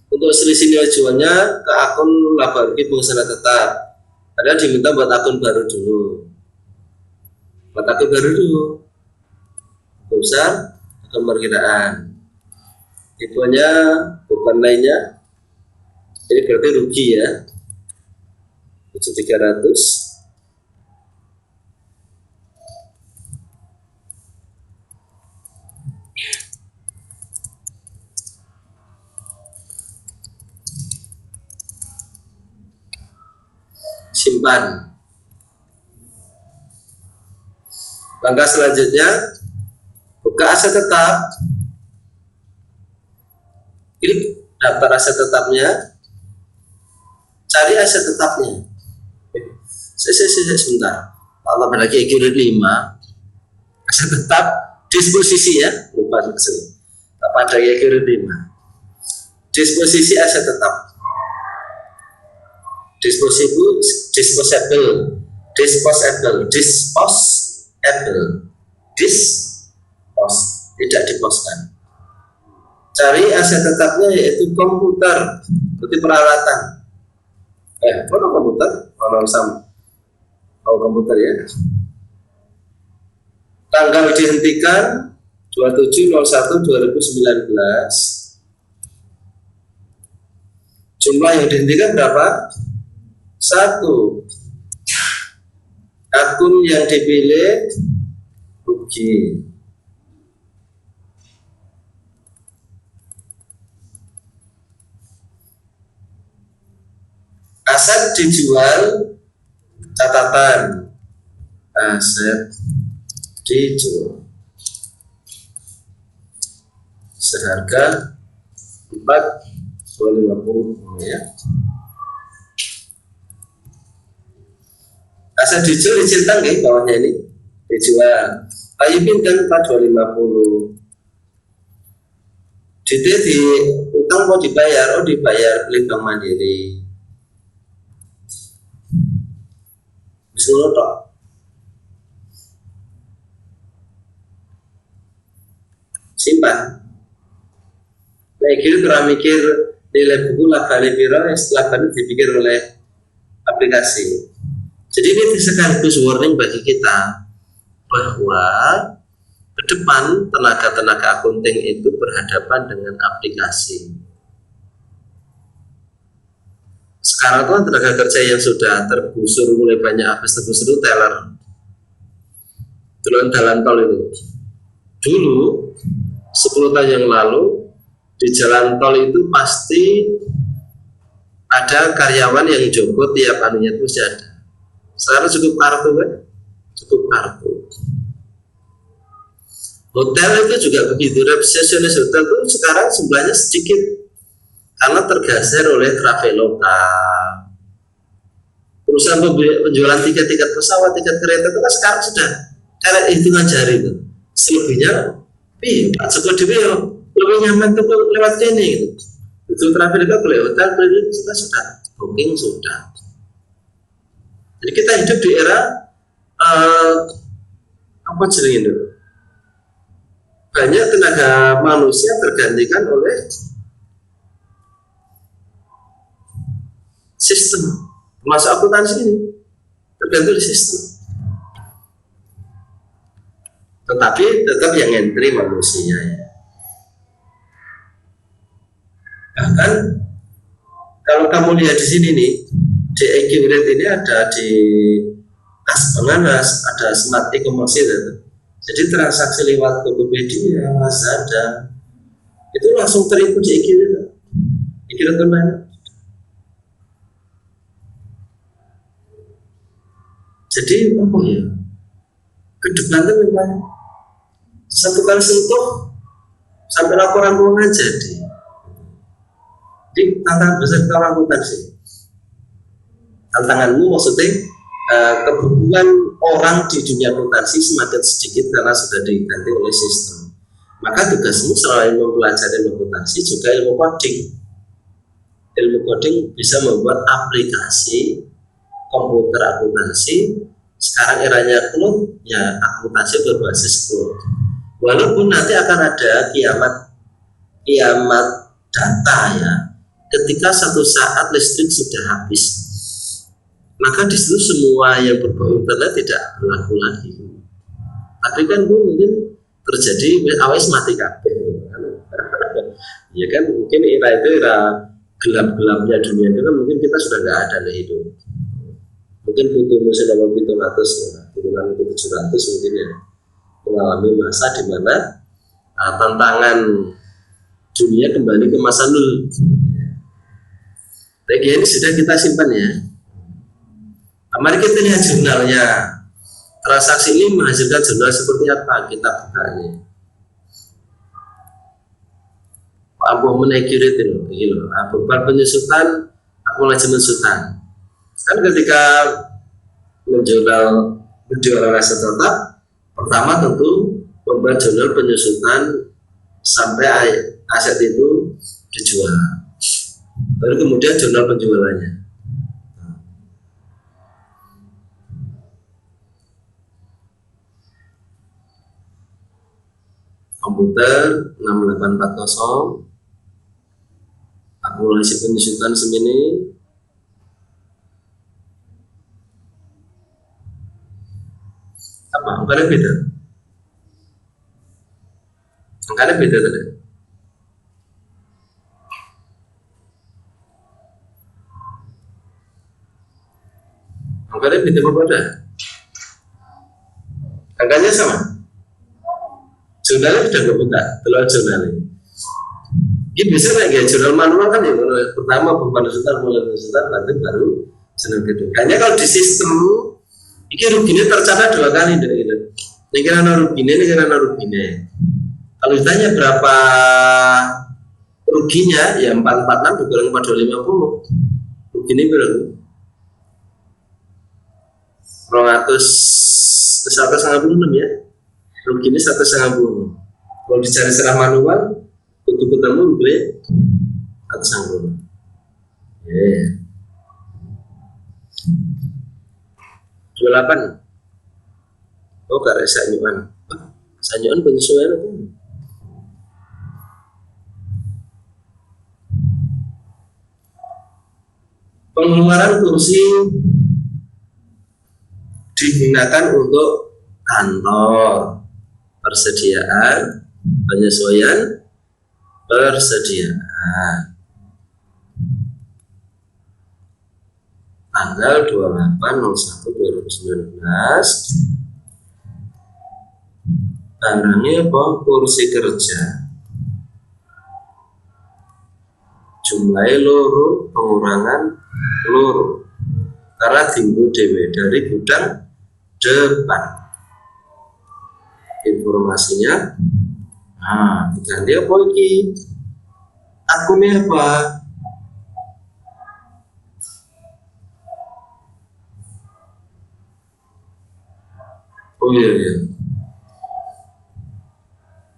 Speaker 1: Untuk selisih nilai jualnya ke akun laba rugi pengusaha tetap. Ada diminta buat akun baru dulu. Buat akun baru dulu. Besar akun perkiraan. Tipenya bukan lainnya. Ini berarti rugi ya. 7.300. Simpan. Langkah selanjutnya buka aset tetap. Klik daftar aset tetapnya, cari aset tetapnya. Sebentar. Allah lagi EQR 5 aset tetap disposisi ya, lupa maksudnya. Pada EQR 5 disposisi aset tetap. Disposable, tidak diposkan. Cari aset tetapnya yaitu komputer, seperti peralatan. Mana komputer? Mana sama? Komputer ya. Tanggal dihentikan 27/01/2019. Jumlah yang dihentikan berapa? 1. Akun yang dipilih rugi. Aset dijual, catatan aset dijual seharga 4.250 ya. Aset dijual dicentang ya, bawahnya ini dijual. Ayo pinten 4.250. Di utang mau dibayar, dibayar oleh Bank Mandiri. Disuruh toh. Simpan. Mikir mikir nilai buku labane piro, setelah itu dipikir oleh aplikasi. Jadi ini sekaligus warning bagi kita bahwa ke depan tenaga-tenaga akunting itu berhadapan dengan aplikasi. Sekarang kan tenaga kerja yang sudah tergusur mulai banyak habis tergusur itu teller, jalan tol itu. Dulu 10 tahun yang lalu di jalan tol itu pasti ada karyawan yang jogo tiap anunya itu masih ada. Sekarang cukup kartu kan? Cukup kartu. Hotel itu juga begitu, resepsionis hotel itu sekarang jumlahnya sedikit karena tergeser oleh Traveloka. Perusahaan penjualan tiket-tiket pesawat, tiket kereta itu kan sekarang sudah kayak hitungan jari itu. Selebihnya, Pak Joko Dewi lebih nyaman tuh lewat sini gitu. Itu Traveloka boleh hotel, boleh sudah booking sudah. Jadi kita hidup di era apa jenis itu? Banyak tenaga manusia tergantikan oleh sistem, termasuk akuntansi ini tergantung oleh sistem. Tetapi tetap yang entry manusia ya. Bahkan kalau kamu lihat di sini nih, di EQ rate ini ada di Kas Penganas, ada Smart E-commerce itu. Jadi transaksi lewat Tokopedia, Lazada itu langsung terimpun di EQ rate. EQ rate mana? Jadi apa ya? Ke depan itu memang satu kali sentuh sampai laporan keuangan jadi. Jadi tantangan besar kita akuntansi. Tantanganmu maksudnya kebutuhan orang di dunia akuntansi semakin sedikit karena sudah diganti oleh sistem. Maka tugasmu selain mempelajari akuntansi juga ilmu coding. Ilmu coding bisa membuat aplikasi komputer akuntansi. Sekarang eranya cloud, ya akuntansi berbasis cloud. Walaupun nanti akan ada kiamat data ya. Ketika satu saat listrik sudah habis, maka di situ semua yang berbau internet tidak berlaku lagi. Tapi kan mungkin terjadi awes mati kabeh. Ya kan mungkin era itu era gelap-gelapnya dunia itu kan mungkin kita sudah nggak ada lagi hidup. Mungkin butuh musim 700, turunan itu 700 mungkin ya mengalami masa di mana tantangan dunia kembali ke masa nol. Bagian ini sudah kita simpan ya. Mari kita lihat jurnalnya. Transaksi ini menghasilkan jurnal seperti apa? Kita buka ini. Apa menaikirit itu? Beban penyusutan, akumulasi penyusutan. Kan ketika menjual aset tetap, pertama tentu membuat jurnal penyusutan sampai aset itu dijual. Baru kemudian jurnal penjualannya. Komputer 6840, akumulasi penyusutan semini. Apa? Angkanya beda. Angkanya beda tadi. Angkanya beda apa beda? Angkanya sama. Jurnalnya sudah nggak buka, telur jurnalnya. Ini bisa nggak jurnal manual kan ya? Pertama beban penyusutan, mulai penyusutan, nanti baru jurnal kedua. Hanya kalau di sistem, ini ruginya tercatat 2 kali dari itu. Ini kira ruginya. Kalau ditanya berapa ruginya, ya 446 dikurang 4250. Ruginya berapa? 156 ya. Ruginya 150. Kalau dicari secara manual, untuk ketemu ruginya 150. Yeah. 28. Oh, karena sanyuan. Sanyuan penyesuaian itu. Pengeluaran kursi digunakan untuk kantor, persediaan, penyesuaian persediaan. Tanggal 28/01/2019. Barangnya apa? Kursi kerja. Jumlahnya loro, pengurangan loro. Karena tinggu dewe dari gudang depan. Informasinya, diganti apa ini? Akunnya apa? Oh iya.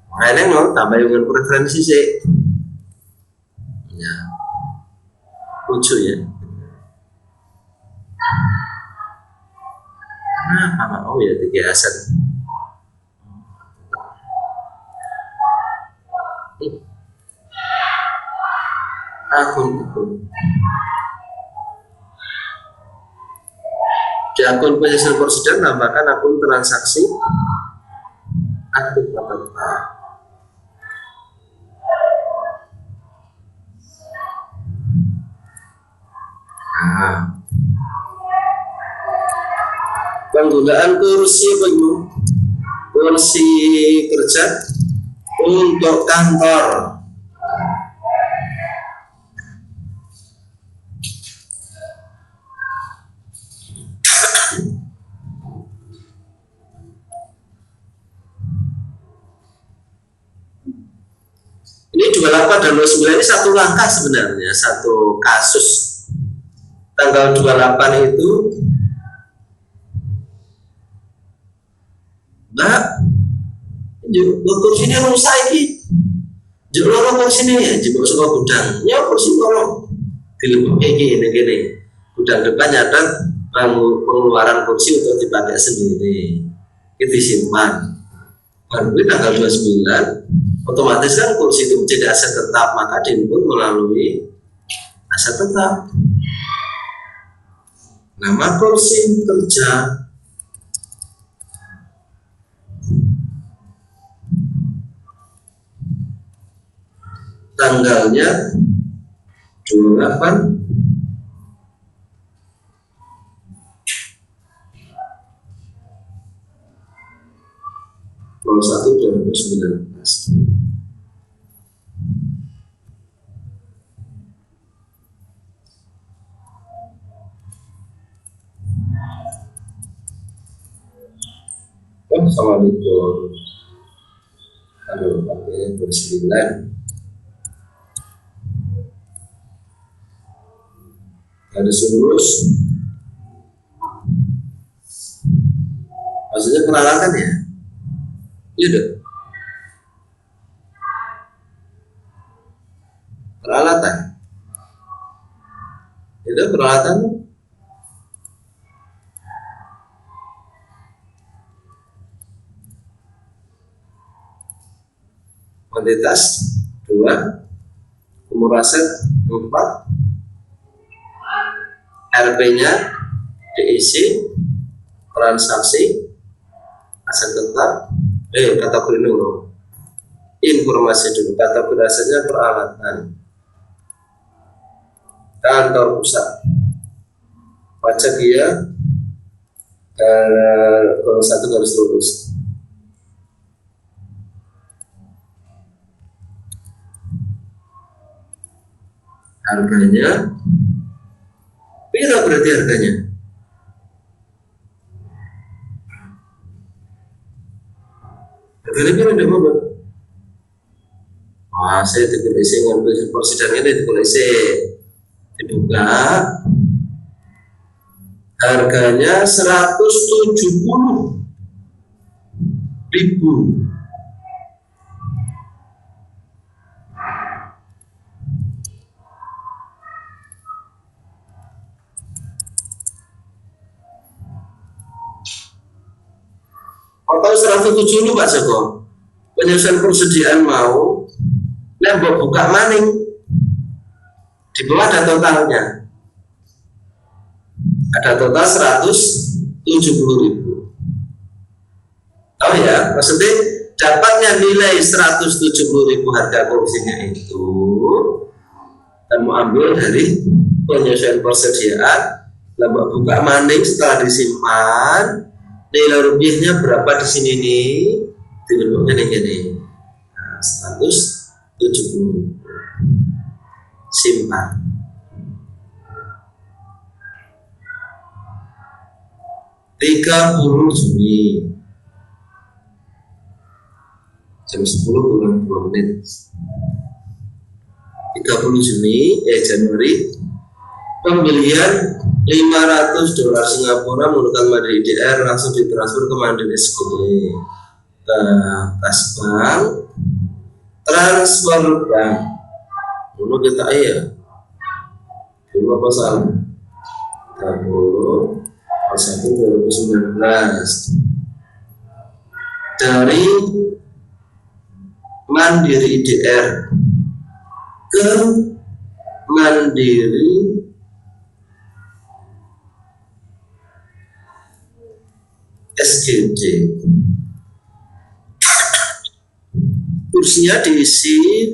Speaker 1: Makanya mau tambah dengan preferensi sih. Ya, lucu ya. Kenapa? Oh ya, 3 aset. Akun. Di akun penyesuaian persediaan tambahkan akun transaksi aktif tetap. Penggunaan kursi kerja untuk kantor. Ini 28 dan 29 ini satu langkah sebenarnya, satu kasus. Tanggal 28 itu kursi ini rusak ini. Jumlah kursi ini ya, jebok suka gudang. Ya kursi tolong dilebok gini. Gudang depan ada pengeluaran kursi untuk dipakai sendiri. Itu disimpan. Baru tanggal 29 otomatis kan kursi itu menjadi aset tetap, maka diinput melalui aset tetap. Nama kursi kerja. Tanggalnya 28 01/2019. Assalamualaikum. Halo, pakai 29. Garis lurus. Maksudnya peralatan ya? Iya dong. Peralatan. Itu peralatan. Kuantitas 2, umur aset 4, RP-nya diisi, transaksi, aset tetap, kategori dulu. Informasi dulu, kategori asetnya peralatan, kantor pusat, pajak ya, kalau 1 garis lurus. Harganya berapa berarti harganya? Harganya berapa enggak? Saya ditulis ngambil persidangan ini ditulis dibuka. Harganya 170.000. Atau 170 Pak Joko. Penyelesaian persediaan mau nembok buka maning di bawah ada totalnya, ada total 170.000. 70.000. Tahu ya, maksudnya dapatnya nilai 170.000 harga korupsinya itu, kamu ambil dari penyesuaian persediaan, lalu buka maning setelah disimpan, nilai rupiahnya berapa di sini nih, dibentuknya ini, nah, 170.000 simpan. Juni jam 10 kurang 2 menit. 30 Januari, pembelian 500 dolar Singapura menggunakan Mandiri DR langsung ditransfer ke Mandiri SGD ke kas bank, transfer bank. Dulu kita cuma pasal 30/1/2019 dari Mandiri DR ke Mandiri SGD. Kursinya diisi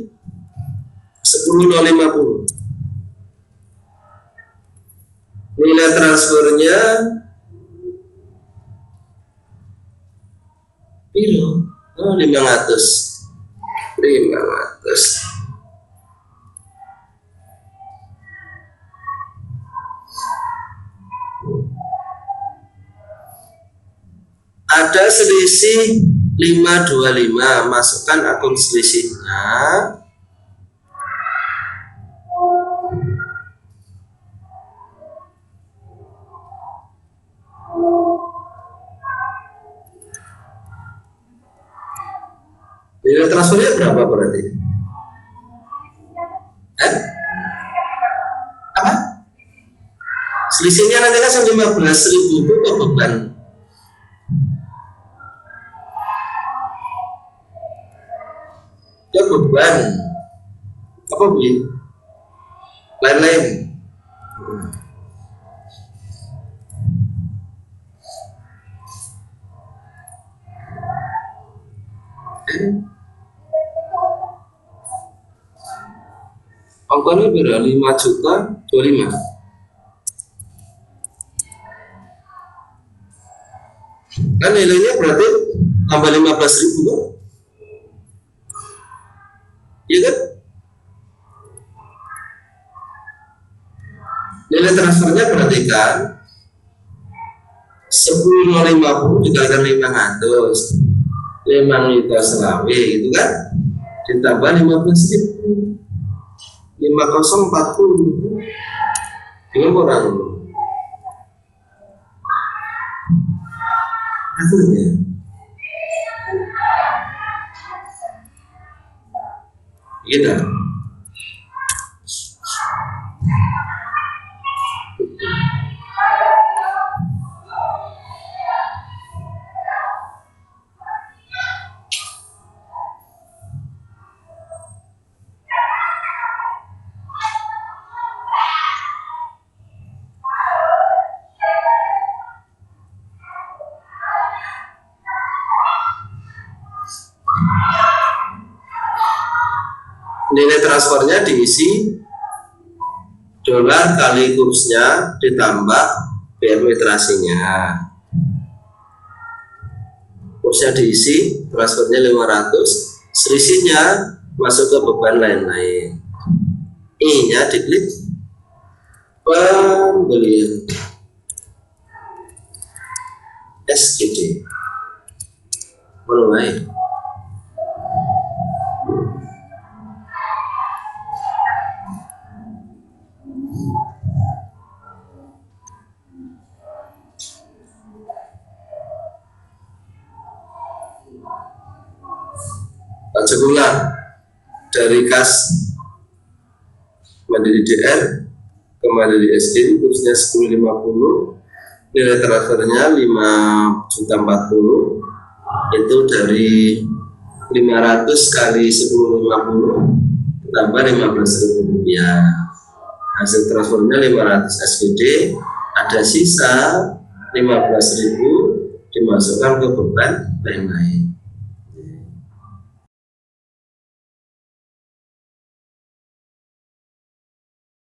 Speaker 1: 10.050. Nilai transfernya piro? 500. Ada selisih 525, masukkan akun selisihnya. Nilai transfernya berapa berarti? Apa? Selisihnya nanti kan 15.000 itu ke beban. Ke beban. Apa Bu? Lain-lain. Angkanya berapa? 5.025.000. Kan nilainya berarti tambah 15.000 kan? Iya kan? Nilai transfernya berarti kan 10.050 dikalikan 500, 5 juta selawe itu kan, ditambah 15.000, 5040 dengan orang akhirnya gitu. Nilai transfernya diisi dolar kali kursnya ditambah biaya literasinya. Kursnya diisi, transfernya 500, selisihnya masuk ke beban lain-lain. I-nya diklik pembelian SGD. Mulai. Sebulan dari kas Mandiri DR ke Mandiri SGD kursnya 10.50, nilai transfernya 5.040, itu dari 500 kali 10.50 tambah 15.000 rupiah. Hasil transfernya 500 SGD, ada sisa 15.000 dimasukkan ke beban lain-lain.